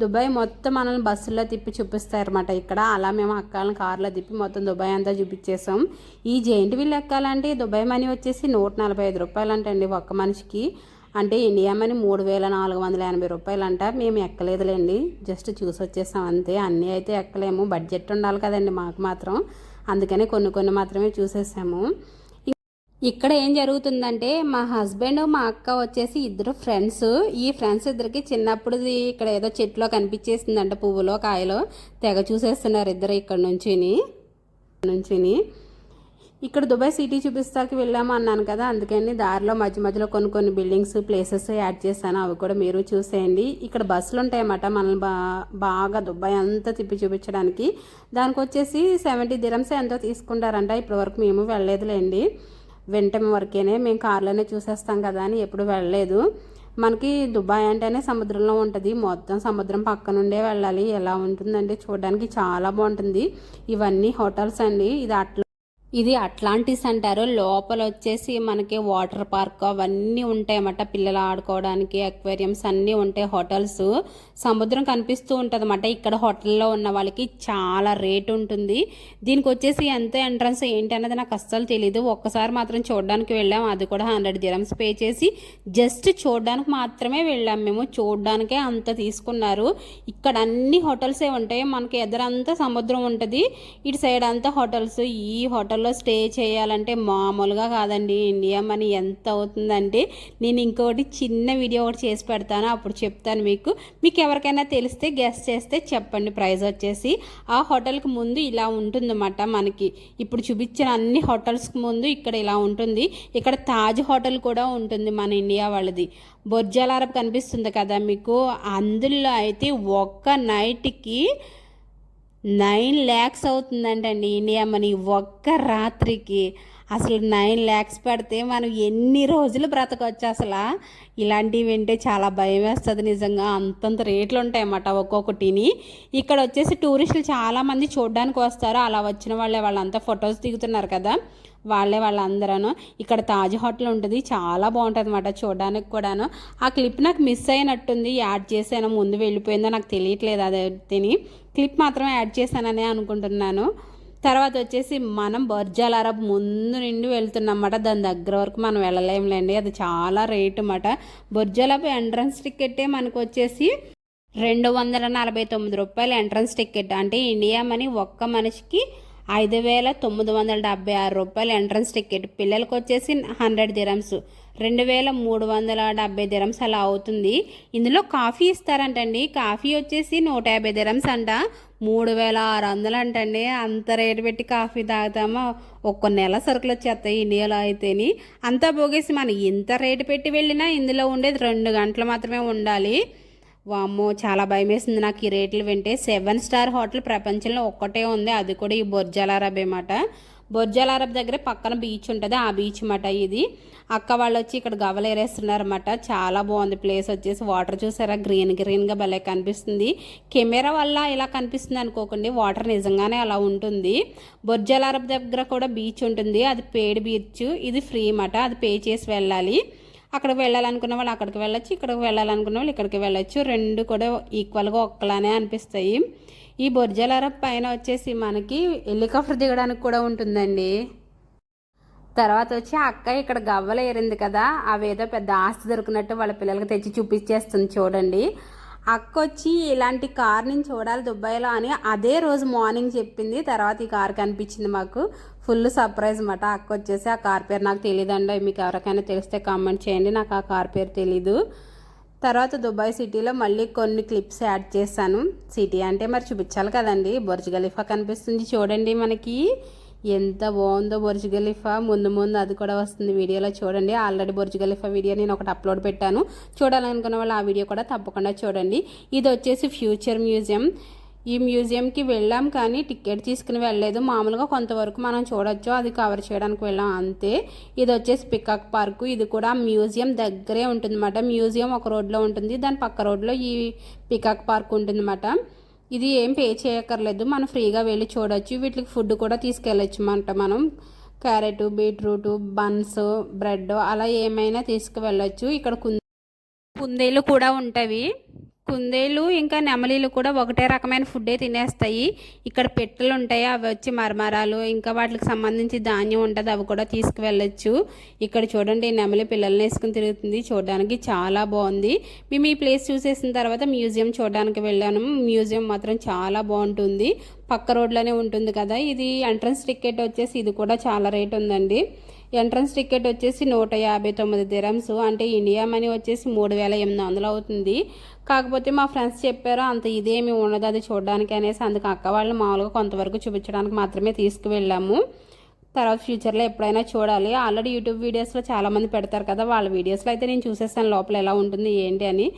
దుబాయ్ మొత్తం మనల్ని బస్సుల్లో తిప్పి చూపిస్తారన్నమాట ఇక్కడ. అలా మేము అక్క వాళ్ళని కార్లో తిప్పి మొత్తం దుబాయ్ అంతా చూపించేసాం. ఈ జెయింట్ వీల్ ఎక్కాలంటే దుబాయ్ మనీ వచ్చేసి 145 రూపాయలు అంటండి ఒక్క మనిషికి, అంటే ఇండియా మనీ 3480 రూపాయలు అంట. మేము ఎక్కలేదులేండి, జస్ట్ చూసి వచ్చేసాం అంతే. అన్నీ అయితే ఎక్కలేము, బడ్జెట్ ఉండాలి కదండి మాకు మాత్రం, అందుకనే కొన్ని మాత్రమే చూసేసాము. ఇక్కడ ఏం జరుగుతుందంటే మా హస్బెండ్ మా అక్క వచ్చేసి ఇద్దరు ఫ్రెండ్స్. ఈ ఫ్రెండ్స్ ఇద్దరికి చిన్నప్పుడు ఇక్కడ ఏదో చెట్లో కనిపించేసిందంట, పువ్వులో కాయలో, తెగ చూసేస్తున్నారు ఇద్దరు ఇక్కడ నుంచి. ఇక్కడ దుబాయ్ సిటీ చూపిస్తాకి వెళ్ళాము అన్నాను కదా, అందుకని దారిలో మధ్యలో కొన్ని బిల్డింగ్స్, ప్లేసెస్ యాడ్ చేశాను, అవి కూడా మీరు చూసేయండి. ఇక్కడ బస్సులు ఉంటాయన్నమాట మనల్ని బాగా దుబాయ్ అంతా తిప్పి చూపించడానికి. దానికి వచ్చేసి 70 dirhams ఎంతో తీసుకుంటారంట. ఇప్పటి వరకు మేము వెళ్ళలేదులేండి, వెంటనే వరకేనే, మేము కార్లోనే చూసేస్తాం కదా అని ఎప్పుడు వెళ్ళలేదు. మనకి దుబాయ్ అంటేనే సముద్రంలో ఉంటుంది, మొత్తం సముద్రం పక్క నుండే వెళ్ళాలి. ఎలా ఉంటుందంటే చూడడానికి చాలా బాగుంటుంది. ఇవన్నీ హోటల్స్ అండి, ఇది అట్లాంటిస్ అంటారు. లోపల వచ్చేసి మనకి వాటర్ పార్క్ అవన్నీ ఉంటాయన్నమాట, పిల్లలు ఆడుకోవడానికి అక్వేరియంస్ అన్నీ ఉంటాయి. హోటల్స్, సముద్రం కనిపిస్తూ ఉంటుంది అన్నమాట. ఇక్కడ హోటల్లో ఉన్న వాళ్ళకి చాలా రేట్ ఉంటుంది. దీనికి వచ్చేసి ఎంత ఎంట్రన్స్ ఏంటి అన్నది నాకు అస్సలు తెలీదు. ఒక్కసారి మాత్రం చూడడానికి వెళ్ళాం, అది కూడా 100 dirhams పే చేసి జస్ట్ చూడడానికి మాత్రమే వెళ్ళాం మేము. చూడడానికే అంత తీసుకున్నారు. ఇక్కడ అన్ని హోటల్సే ఉంటాయి, మనకి ఎదురంతా సముద్రం ఉంటుంది, ఇటు సైడ్ అంతా హోటల్స్. ఈ హోటల్లో స్టే చేయాలంటే మామూలుగా కాదండి, ఇండియా మనీ ఎంత అవుతుందంటే నేను ఇంకొకటి చిన్న వీడియో ఒకటి చేసి పెడతాను, అప్పుడు చెప్తాను మీకు ఎవరికైనా తెలిస్తే గెస్ చేస్తే చెప్పండి ప్రైస్ వచ్చేసి. ఆ హోటల్కి ముందు ఇలా ఉంటుందన్నమాట, మనకి ఇప్పుడు చూపించిన అన్ని హోటల్స్కి ముందు ఇక్కడ ఇలా ఉంటుంది. ఇక్కడ తాజ్ హోటల్ కూడా ఉంటుంది మన ఇండియా వాళ్ళది, బుర్జ్ అల్ అరబ్ కనిపిస్తుంది కదా మీకు, అందులో అయితే ఒక్క నైట్కి 9 lakhs అవుతుందంటండి ఇండియా మనీ ఒక్క రాత్రికి. అసలు 9 lakhs పెడితే మనం ఎన్ని రోజులు బ్రతకొచ్చు అసలు. ఇలాంటివి వింటే చాలా భయం వేస్తుంది నిజంగా, అంతంత రేట్లు ఉంటాయన్నమాట ఒక్కొక్కటిని. ఇక్కడ వచ్చేసి టూరిస్టులు చాలామంది చూడడానికి వస్తారు, అలా వచ్చిన వాళ్ళంతా ఫొటోస్ దిగుతున్నారు కదా, వాళ్ళందరూ. ఇక్కడ తాజ్ హోటల్ ఉంటుంది, చాలా బాగుంటుంది అన్నమాట చూడడానికి కూడాను. ఆ క్లిప్ నాకు మిస్ అయినట్టుంది, యాడ్ చేశాను, ముందు వెళ్ళిపోయిందో నాకు తెలియట్లేదు అది తిని. క్లిప్ మాత్రం యాడ్ చేశానని అనుకుంటున్నాను. తర్వాత వచ్చేసి మనం బర్జ్ అల్ అరబ్ ముందు నుండి వెళ్తున్నమాట. దాని దగ్గర వరకు మనం వెళ్ళలేములేండి, అది చాలా రేటు అన్నమాట. బర్జ్ అల్ అరబ్ ఎంట్రన్స్ టికెట్టే మనకు వచ్చేసి ₹249 ఎంట్రన్స్ టికెట్. అంటే ఇండియా మనీ ఒక్క మనిషికి ₹5,976 ఎంట్రన్స్ టికెట్. పిల్లలకు వచ్చేసి 100 dirhams, 2,370 dirhams అలా అవుతుంది. ఇందులో కాఫీ ఇస్తారంటండి. కాఫీ వచ్చేసి 150 dirhams అంట, 3,600 అంటండి. అంత రేటు పెట్టి కాఫీ తాగుతామా? ఒక్క నెల సరుకులు వచ్చేస్తాయి ఇండియాలో అయితేని. అంతా పోగేసి మనం ఇంత రేటు పెట్టి వెళ్ళినా ఇందులో ఉండేది 2 గంటలు మాత్రమే ఉండాలి. వామ్మో, చాలా భయం వేసింది నాకు ఈ రేట్లు వింటే. 7 స్టార్ హోటల్ ప్రపంచంలో ఒక్కటే ఉంది, అది కూడా ఈ బుర్జ్ అల్ అరబ్ అన్నమాట. బుర్జ్ అల్ అరబ్ దగ్గర పక్కన బీచ్ ఉంటుంది, ఆ బీచ్ అన్నమాట ఇది. అక్క వాళ్ళు వచ్చి ఇక్కడ గవ్వలు ఏరేస్తున్నారన్నమాట. చాలా బాగుంది ప్లేస్ వచ్చేసి. వాటర్ చూసారా, గ్రీన్గా భలే కనిపిస్తుంది. కెమెరా వల్ల ఇలా కనిపిస్తుంది అనుకోకండి, వాటర్ నిజంగానే అలా ఉంటుంది. బుర్జ్ అల్ అరబ్ దగ్గర కూడా బీచ్ ఉంటుంది, అది పెయిడ్ బీచ్, ఇది ఫ్రీ అన్నమాట. అది పే చేసి వెళ్ళాలి. అక్కడికి వెళ్ళాలనుకున్న వాళ్ళు అక్కడికి వెళ్ళొచ్చు, ఇక్కడికి వెళ్ళాలనుకున్న వాళ్ళు ఇక్కడికి వెళ్ళొచ్చు. రెండు కూడా ఈక్వల్గా ఒక్కలానే అనిపిస్తాయి. ఈ బుర్జ్ అల్ అరబ్ పైన వచ్చేసి మనకి హెలికాప్టర్ దిగడానికి కూడా ఉంటుందండి. తర్వాత వచ్చి అక్క ఇక్కడ గవ్వలు ఏరింది కదా, అవేదో పెద్ద ఆస్తి దొరికినట్టు వాళ్ళ పిల్లలకి తెచ్చి చూపించేస్తుంది చూడండి. అక్క వచ్చి ఇలాంటి కార్ని చూడాలి దుబాయ్లో అని అదే రోజు మార్నింగ్ చెప్పింది. తర్వాత ఈ కార్ కనిపించింది మాకు, ఫుల్ సర్ప్రైజ్ అన్నమాట. అక్క వచ్చేసి ఆ కార్ పేరు నాకు తెలియదండి, మీకు ఎవరికైనా తెలిస్తే కామెంట్ చేయండి, నాకు ఆ కార్ పేరు తెలీదు. తర్వాత దుబాయ్ సిటీలో మళ్ళీ కొన్ని క్లిప్స్ యాడ్ చేశాను. సిటీ అంటే మరి చూపించాలి కదండి. బుర్జ్ ఖలీఫా కనిపిస్తుంది చూడండి మనకి, ఎంత బాగుందో బుర్జ్ ఖలీఫా. ముందు అది కూడా వస్తుంది వీడియోలో చూడండి. ఆల్రెడీ బుర్జ్ ఖలీఫా వీడియో నేను ఒకటి అప్లోడ్ పెట్టాను, చూడాలనుకున్న వాళ్ళు ఆ వీడియో కూడా తప్పకుండా చూడండి. ఇది వచ్చేసి ఫ్యూచర్ మ్యూజియం. ఈ మ్యూజియంకి వెళ్ళాం కానీ టికెట్ తీసుకుని వెళ్ళలేదు, మామూలుగా కొంతవరకు మనం చూడొచ్చు, అది కవర్ చేయడానికి వెళ్ళాం అంతే. ఇది వచ్చేసి పికాక్ పార్కు, ఇది కూడా మ్యూజియం దగ్గరే ఉంటుంది అన్నమాట. మ్యూజియం ఒక రోడ్లో ఉంటుంది, దాని పక్క రోడ్లో ఈ పికాక్ పార్క్ ఉంటుంది అన్నమాట. ఇది ఏం పే చేయక్కర్లేదు, మనం ఫ్రీగా వెళ్ళి చూడొచ్చు. వీటికి ఫుడ్ కూడా తీసుకెళ్ళచ్చు అన్నమాట. మనం క్యారెట్, బీట్రూట్, బన్స్, బ్రెడ్ అలా ఏమైనా తీసుకువెళ్ళచ్చు. ఇక్కడ కుందేలు కూడా ఉంటాయి. కుందేలు ఇంకా నెమలీలు కూడా ఒకటే రకమైన ఫుడ్డే తినేస్తాయి. ఇక్కడ పెట్టెలు ఉంటాయి, అవి వచ్చి మరమరాలు, ఇంకా వాటికి సంబంధించి ధాన్యం ఉంటుంది, అవి కూడా తీసుకువెళ్ళచ్చు. ఇక్కడ చూడండి నెమలి పిల్లల్ని వేసుకుని తిరుగుతుంది, చూడడానికి చాలా బాగుంది. మేము ఈ ప్లేస్ చూసేసిన తర్వాత మ్యూజియం చూడడానికి వెళ్ళాను. మ్యూజియం మాత్రం చాలా బాగుంటుంది, పక్క రోడ్లోనే ఉంటుంది కదా. ఇది ఎంట్రన్స్ టికెట్ వచ్చేసి ఇది కూడా చాలా రేట్ ఉందండి. ఎంట్రన్స్ టికెట్ వచ్చేసి 159 dirhams, అంటే ఇండియా మనీ వచ్చేసి 3,800 అవుతుంది. కాకపోతే మా ఫ్రెండ్స్ చెప్పారు అంత ఇదేమి ఉండదు అది చూడడానికి అనేసి, అందుకు అక్క వాళ్ళు మామూలుగా కొంతవరకు చూపించడానికి మాత్రమే తీసుకువెళ్ళాము. తర్వాత ఫ్యూచర్లో ఎప్పుడైనా చూడాలి. ఆల్రెడీ యూట్యూబ్ వీడియోస్లో చాలామంది పెడతారు కదా, వాళ్ళ వీడియోస్లో అయితే నేను చూసేసాను లోపల ఎలా ఉంటుంది ఏంటి అని.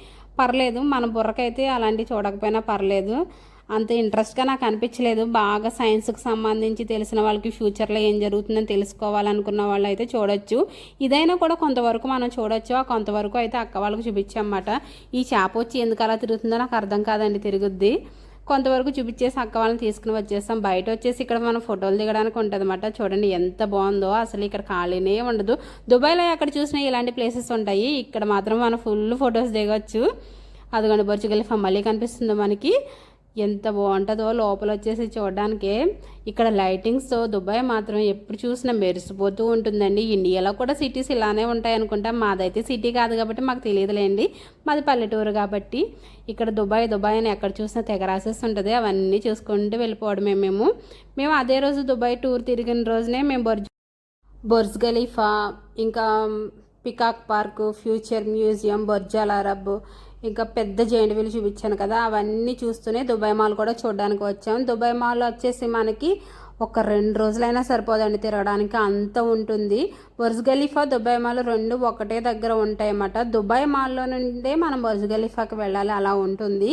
పర్లేదు, మన బుర్రకైతే అలాంటివి చూడకపోయినా పర్లేదు, అంత ఇంట్రెస్ట్గా నాకు అనిపించలేదు. బాగా సైన్స్కి సంబంధించి తెలిసిన వాళ్ళకి ఫ్యూచర్లో ఏం జరుగుతుందని తెలుసుకోవాలనుకున్న వాళ్ళు అయితే చూడొచ్చు. ఇదైనా కూడా కొంతవరకు మనం చూడొచ్చు, ఆ కొంతవరకు అయితే అక్క వాళ్ళకి చూపించామన్నమాట. ఈ చేప వచ్చి ఎందుకు అలా తిరుగుతుందో నాకు అర్థం కాదండి, తిరుగుద్ది. కొంతవరకు చూపించేసి అక్క వాళ్ళని తీసుకుని వచ్చేస్తాం. బయట వచ్చేసి ఇక్కడ మనం ఫోటోలు దిగడానికి ఉంటుంది అన్నమాట. చూడండి ఎంత బాగుందో, అసలు ఇక్కడ ఖాళీనే ఉండదు. దుబాయ్లో ఎక్కడ చూసినా ఇలాంటి ప్లేసెస్ ఉంటాయి, ఇక్కడ మాత్రం మనం ఫుల్ ఫొటోస్ దిగొచ్చు. అదిగోండి బుర్జ్ ఖలీఫా మళ్ళీ కనిపిస్తుందో మనకి, ఎంత బాగుంటుందో లోపల వచ్చేసి చూడడానికి. ఇక్కడ లైటింగ్స్తో దుబాయ్ మాత్రం ఎప్పుడు చూసినా మెరిసిపోతూ ఉంటుందండి. ఇండియాలో కూడా సిటీస్ ఇలానే ఉంటాయి అనుకుంటాం, మాదైతే సిటీ కాదు కాబట్టి మాకు తెలియదులేండి, మాది పల్లెటూరు కాబట్టి. ఇక్కడ దుబాయ్ అని ఎక్కడ చూసినా తెగ రాసేసి ఉంటుంది, అవన్నీ చూసుకుంటూ వెళ్ళిపోవడమే. మేము అదే రోజు దుబాయ్ టూర్ తిరిగిన రోజునే మేము బుర్జ్ ఖలీఫా, ఇంకా Peacock Park, future museum, Burj Al Arab, ఇంకా పెద్ద జైంట్ వీల్ చూపించాను కదా, అవన్నీ చూస్తూనే దుబాయ్ మాల్ కూడా చూడడానికి వచ్చాం. దుబాయ్ మాల్ వచ్చేసి మనకి ఒక 2 రోజులైనా సరిపోదండి తిరగడానికి, అంత ఉంటుంది. బుర్జ్ ఖలీఫా, దుబాయ్ మాల్ రెండు ఒకటే దగ్గర ఉంటాయి అన్నమాట. దుబాయ్ మాల్లో నుండే మనం బుర్జ్ ఖలీఫాకి వెళ్ళాలి, అలా ఉంటుంది.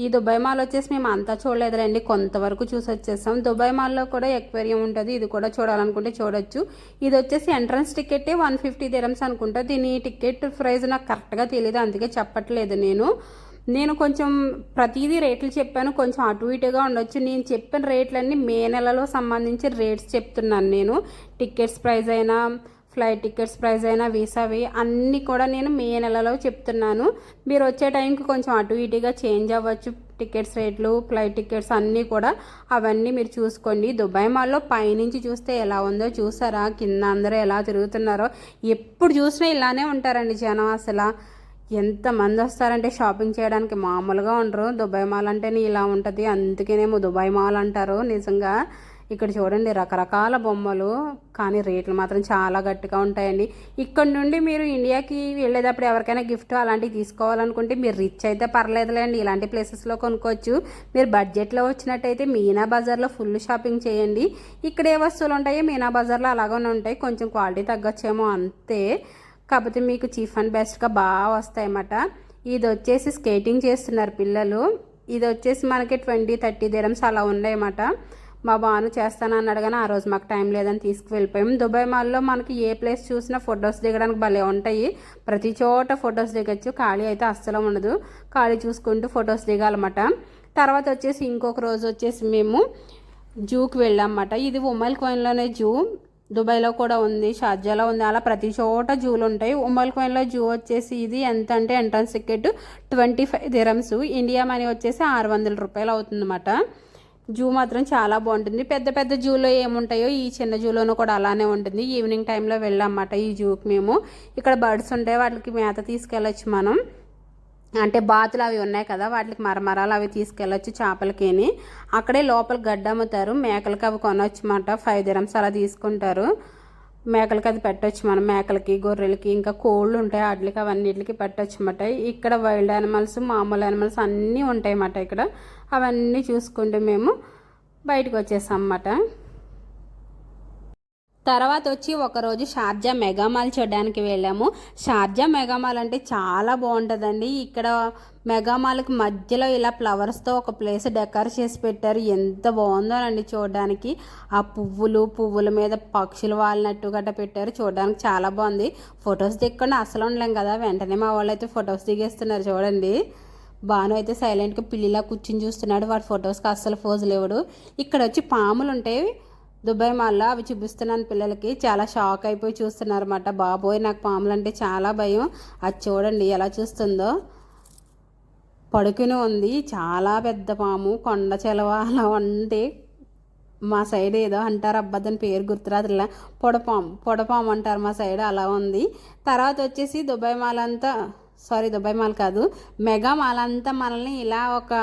ఈ దుబాయ్ మాల్ వచ్చేసి మేము అంతా చూడలేదులేండి, కొంతవరకు చూసి వచ్చేసాం. దుబాయ్ మాల్లో కూడా ఎక్వేరియం ఉంటుంది, ఇది కూడా చూడాలనుకుంటే చూడొచ్చు. ఇది వచ్చేసి ఎంట్రన్స్ టికెటే 150 dirhams అనుకుంటా. దీని టికెట్ ప్రైస్ నాకు కరెక్ట్గా తెలియదు, అందుకే చెప్పట్లేదు నేను కొంచెం ప్రతిదీ రేట్లు చెప్పాను, కొంచెం అటు ఇటుగా ఉండొచ్చు. నేను చెప్పిన రేట్లన్నీ మే నెలలో సంబంధించి రేట్స్ చెప్తున్నాను నేను. టికెట్స్ ప్రైస్ అయినా, ఫ్లైట్ టికెట్స్ ప్రైస్ అయినా వీసావి అన్నీ కూడా నేను మే నెలలో చెప్తున్నాను. మీరు వచ్చే టైంకి కొంచెం అటు ఇటుగా చేంజ్ అవ్వచ్చు టికెట్స్ రేట్లు, ఫ్లైట్ టికెట్స్ అన్నీ కూడా. అవన్నీ మీరు చూసుకోండి. దుబాయ్ మాల్లో పైనుంచి చూస్తే ఎలా ఉందో చూసారా? కింద అందరూ ఎలా తిరుగుతున్నారో. ఎప్పుడు చూసినా ఇలానే ఉంటారండి జనం. అసలు ఎంతమంది వస్తారంటే షాపింగ్ చేయడానికి మామూలుగా ఉండరు. దుబాయ్ మాల్ అంటేనే ఇలా ఉంటుంది, అందుకేనేమో దుబాయ్ మాల్ అంటారు. నిజంగా ఇక్కడ చూడండి రకరకాల బొమ్మలు, కానీ రేట్లు మాత్రం చాలా గట్టిగా ఉంటాయండి. ఇక్కడ నుండి మీరు ఇండియాకి వెళ్ళేటప్పుడు ఎవరికైనా గిఫ్ట్ అలాంటివి తీసుకోవాలనుకుంటే మీరు రిచ్ అయితే పర్లేదులేండి, ఇలాంటి ప్లేసెస్లో కొనుక్కోవచ్చు. మీరు బడ్జెట్లో వచ్చినట్టయితే మీనా బజార్లో ఫుల్ షాపింగ్ చేయండి. ఇక్కడ ఏ వస్తువులు ఉంటాయో మీనా బజార్లో అలాగనే ఉంటాయి. కొంచెం క్వాలిటీ తగ్గొచ్చేమో అంతే, కాకపోతే మీకు చీఫ్ అండ్ బెస్ట్గా బాగా వస్తాయన్నమాట. ఇది వచ్చేసి స్కేటింగ్ చేస్తున్నారు పిల్లలు. ఇది వచ్చేసి మనకి 20-30 దిరమ్స్ అలా ఉన్నాయన్నమాట. మా బాను చేస్తానన్నాడు కానీ ఆ రోజు మాకు టైం లేదని తీసుకువెళ్ళిపోయాం. దుబాయ్ మాల్లో మనకి ఏ ప్లేస్ చూసినా ఫొటోస్ దిగడానికి భలే ఉంటాయి. ప్రతి చోట ఫొటోస్ దిగచ్చు, ఖాళీ అయితే అస్సలు ఉండదు. ఖాళీ చూసుకుంటూ ఫొటోస్ దిగాలన్నమాట. తర్వాత వచ్చేసి ఇంకొక రోజు వచ్చేసి మేము జూకి వెళ్ళామన్నమాట. ఇది ఉమ్మల్ కోయిన్లోనే జూ, దుబాయ్లో కూడా ఉంది, షార్జాలో ఉంది, అలా ప్రతి చోట జూలు ఉంటాయి. ఉమ్మల్ కోయిన్లో జూ వచ్చేసి ఇది ఎంత అంటే entrance ticket 25 dirhams, India money వచ్చేసి 600 రూపాయలు అవుతుందన్నమాట. జూ మాత్రం చాలా బాగుంటుంది. పెద్ద పెద్ద జూలో ఏముంటాయో ఈ చిన్న జూలోనూ కూడా అలానే ఉంటుంది. ఈవినింగ్ టైంలో వెళ్ళామన్నమాట ఈ జూకి మేము. ఇక్కడ బర్డ్స్ ఉంటాయి, వాటికి మేత తీసుకెళ్ళచ్చు మనం. అంటే బాతులు అవి ఉన్నాయి కదా, వాటికి మరమరాలు అవి తీసుకెళ్ళచ్చు చేపలకేని. అక్కడే లోపల గడ్డ అమ్ముతారు, మేకలకి అవి కొనవచ్చు అన్నమాట. 5 దిరమ్స్ అలా తీసుకుంటారు. మేకలకి అది పెట్టవచ్చు మనం, మేకలకి గొర్రెలకి ఇంకా కోళ్ళు ఉంటాయి వాటికి అవన్నిటికి పెట్టవచ్చు అన్నమాట. ఇక్కడ వైల్డ్ యానిమల్స్, మామూలు యానిమల్స్ అన్నీ ఉంటాయి అన్నమాట ఇక్కడ. అవన్నీ చూసుకుంటే మేము బయటకు వచ్చేసాం అన్నమాట. తర్వాత వచ్చి ఒకరోజు షార్జా మెగామాల్ చూడడానికి వెళ్ళాము. షార్జా మెగామాల్ అంటే చాలా బాగుంటుందండి. ఇక్కడ మెగామాల్కి మధ్యలో ఇలా ఫ్లవర్స్తో ఒక ప్లేస్ డెకర్ చేసి పెట్టారు. ఎంత బాగుందోనండి చూడడానికి. ఆ పువ్వుల మీద పక్షులు వాలినట్టు గట్ట పెట్టారు, చూడడానికి చాలా బాగుంది. ఫొటోస్ దిగకుండా అసలు ఉండలేం కదా, వెంటనే మా వాళ్ళు అయితే ఫొటోస్ దిగేస్తున్నారు చూడండి. బాను అయితే సైలెంట్గా పిల్లిలా కూర్చుని చూస్తున్నాడు, వాడు ఫొటోస్కి అస్సలు ఫోజులు ఇవ్వడు. ఇక్కడ వచ్చి పాములు ఉంటాయి దుబాయ్ మాల్లో, అవి చూపిస్తున్నాను పిల్లలకి. చాలా షాక్ అయిపోయి చూస్తున్నారు అన్నమాట. బాబోయ్ నాకు పాములు అంటే చాలా భయం. అది చూడండి ఎలా చూస్తుందో, పడుకుని ఉంది. చాలా పెద్ద పాము, కొండ చెలవ అలా ఉంటే. మా సైడ్ ఏదో అంటారు, అబ్బాదని పేరు గుర్తురాదులా, పొడపాము అంటారు మా సైడ్, అలా ఉంది. తర్వాత వచ్చేసి దుబాయ్ మాల్ కాదు, మెగా మాల్ అంతా మనల్ని ఇలా ఒక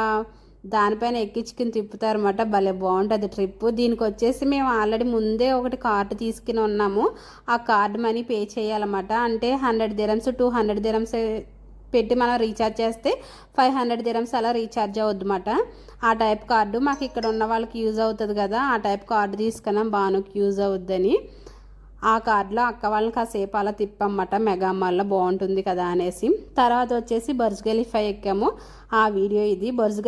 దానిపైన ఎక్కించుకుని తిప్పుతారన్నమాట. భలే బాగుంటుంది ట్రిప్. దీనికి వచ్చేసి మేము ఆల్రెడీ ముందే ఒకటి కార్డు తీసుకుని ఉన్నాము. ఆ కార్డు మనీ పే చేయాలన్నమాట. అంటే 100 దిరమ్స్ 200 దిరమ్స్ పెట్టి మనం రీఛార్జ్ చేస్తే 500 దిరమ్స్ అలా రీఛార్జ్ అవుద్దన్నమాట. ఆ టైప్ కార్డు మాకు ఇక్కడ ఉన్న వాళ్ళకి యూజ్ అవుతుంది కదా, ఆ టైప్ కార్డు తీసుకున్నాం, బానుకి యూజ్ అవుద్దని. ఆ కార్డులో అక్క వాళ్ళని కాసేపు అలా తిప్పమ్మట, మెగామాల్లో బాగుంటుంది కదా అనేసి. తర్వాత వచ్చేసి బర్జ్ ఖలీఫా ఎక్కాము. ఆ వీడియో ఇది. బర్జ్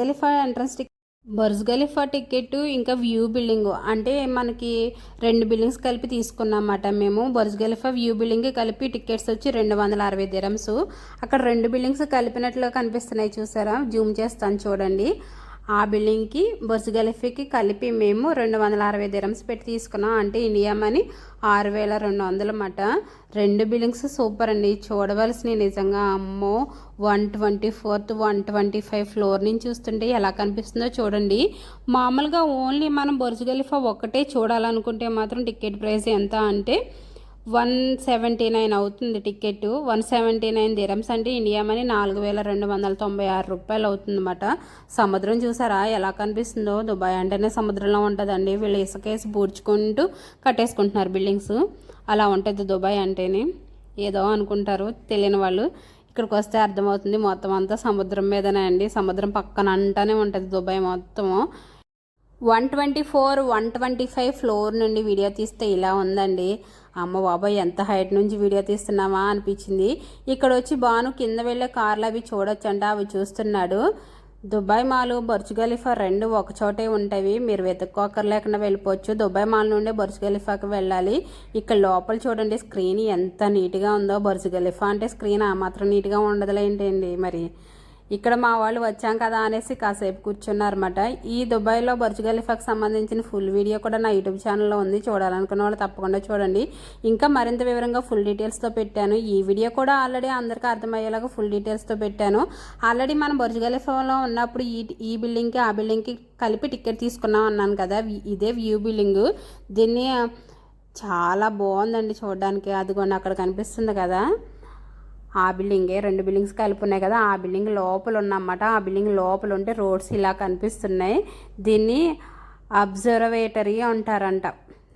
ఖలీఫా టికెట్ ఇంకా వ్యూ బిల్డింగ్ అంటే మనకి 2 బిల్డింగ్స్ కలిపి తీసుకున్నామన్నమాట మేము. బర్జ్ ఖలీఫా వ్యూ బిల్డింగ్ కలిపి టికెట్స్ వచ్చి 260 దిరమ్స్. అక్కడ 2 బిల్డింగ్స్ కలిపినట్లు కనిపిస్తున్నాయి చూసారా, జూమ్ చేస్తాను చూడండి. ఆ బిల్డింగ్కి బర్జ్ ఖలీఫాకి కలిపి మేము 260 దిరమ్స్ పెట్టి తీసుకున్నాం. అంటే ఇండియా మనీ 6200 అన్నమాట. 2 బిల్డింగ్స్ సూపర్ అండి, చూడవలసినవి నిజంగా. అమ్మో, 124th 125 ఫ్లోర్ నుంచి చూస్తుంటే ఎలా కనిపిస్తుందో చూడండి. మామూలుగా ఓన్లీ మనం బర్జ్ ఖలీఫా ఒక్కటే చూడాలనుకుంటే మాత్రం టికెట్ ప్రైస్ ఎంత అంటే 179 అవుతుంది టికెట్. 179 దిరమ్స్ అంటే ఇండియా మనీ 4296 రూపాయలు అవుతుందన్నమాట. సముద్రం చూసారా ఎలా కనిపిస్తుందో. దుబాయ్ అంటేనే సముద్రంలో ఉంటుందండి. వీళ్ళు ఇసుకేసి పూడ్చుకుంటూ కట్టేసుకుంటున్నారు బిల్డింగ్స్, అలా ఉంటుంది దుబాయ్ అంటేనే. ఏదో అనుకుంటారు తెలియని వాళ్ళు, ఇక్కడికి వస్తే అర్థమవుతుంది. మొత్తం అంతా సముద్రం మీదనే అండి, సముద్రం పక్కన అంటానే ఉంటుంది దుబాయ్ మొత్తము. 124 125 ఫ్లోర్ నుండి వీడియో తీస్తే ఇలా ఉందండి. అమ్మ బాబాయ్ ఎంత హైట్ నుంచి వీడియో తీస్తున్నామా అనిపించింది. ఇక్కడ వచ్చి బాను కింద వెళ్ళే కార్లు అవి చూడొచ్చంట, అవి చూస్తున్నాడు. దుబాయ్ మాల్, బర్జ్ ఖలీఫా 2 ఒక చోటే ఉంటాయి, మీరు వెతుక్కోకర్లేకుండా వెళ్ళిపోవచ్చు. దుబాయ్ మాల్ నుండి బర్జ్ ఖలీఫాకి వెళ్ళాలి. ఇక్కడ లోపల చూడండి స్క్రీన్ ఎంత నీట్గా ఉందో. బర్జ్ ఖలీఫా అంటే స్క్రీన్ ఆ మాత్రం నీట్గా ఉండదులేంటండి మరి. ఇక్కడ మా వాళ్ళు వచ్చాం కదా అనేసి కాసేపు కూర్చున్నారన్నమాట. ఈ దుబాయ్లో బుర్జ్ ఖలీఫాకి సంబంధించిన ఫుల్ వీడియో కూడా నా యూట్యూబ్ ఛానల్లో ఉంది, చూడాలనుకున్న వాళ్ళు తప్పకుండా చూడండి. ఇంకా మరింత వివరంగా ఫుల్ డీటెయిల్స్తో పెట్టాను. ఈ వీడియో కూడా ఆల్రెడీ అందరికీ అర్థమయ్యేలాగా ఫుల్ డీటెయిల్స్తో పెట్టాను. ఆల్రెడీ మనం బుర్జ్ ఖలీఫాలో ఉన్నప్పుడు ఈ బిల్డింగ్కి ఆ బిల్డింగ్కి కలిపి టికెట్ తీసుకున్నాం అన్నాను కదా, ఇదే వ్యూ బిల్డింగ్. దీన్ని చాలా బాగుందండి చూడడానికి. అదిగోండి అక్కడ కనిపిస్తుంది కదా, ఆ బిల్డింగే. 2 బిల్డింగ్స్ కలిపి ఉన్నాయి కదా, ఆ బిల్డింగ్ లోపల ఉన్నమాట. ఆ బిల్డింగ్ లోపల ఉంటే రోడ్స్ ఇలా కనిపిస్తున్నాయి. దీన్ని అబ్జర్వేటరీ అంటారంట.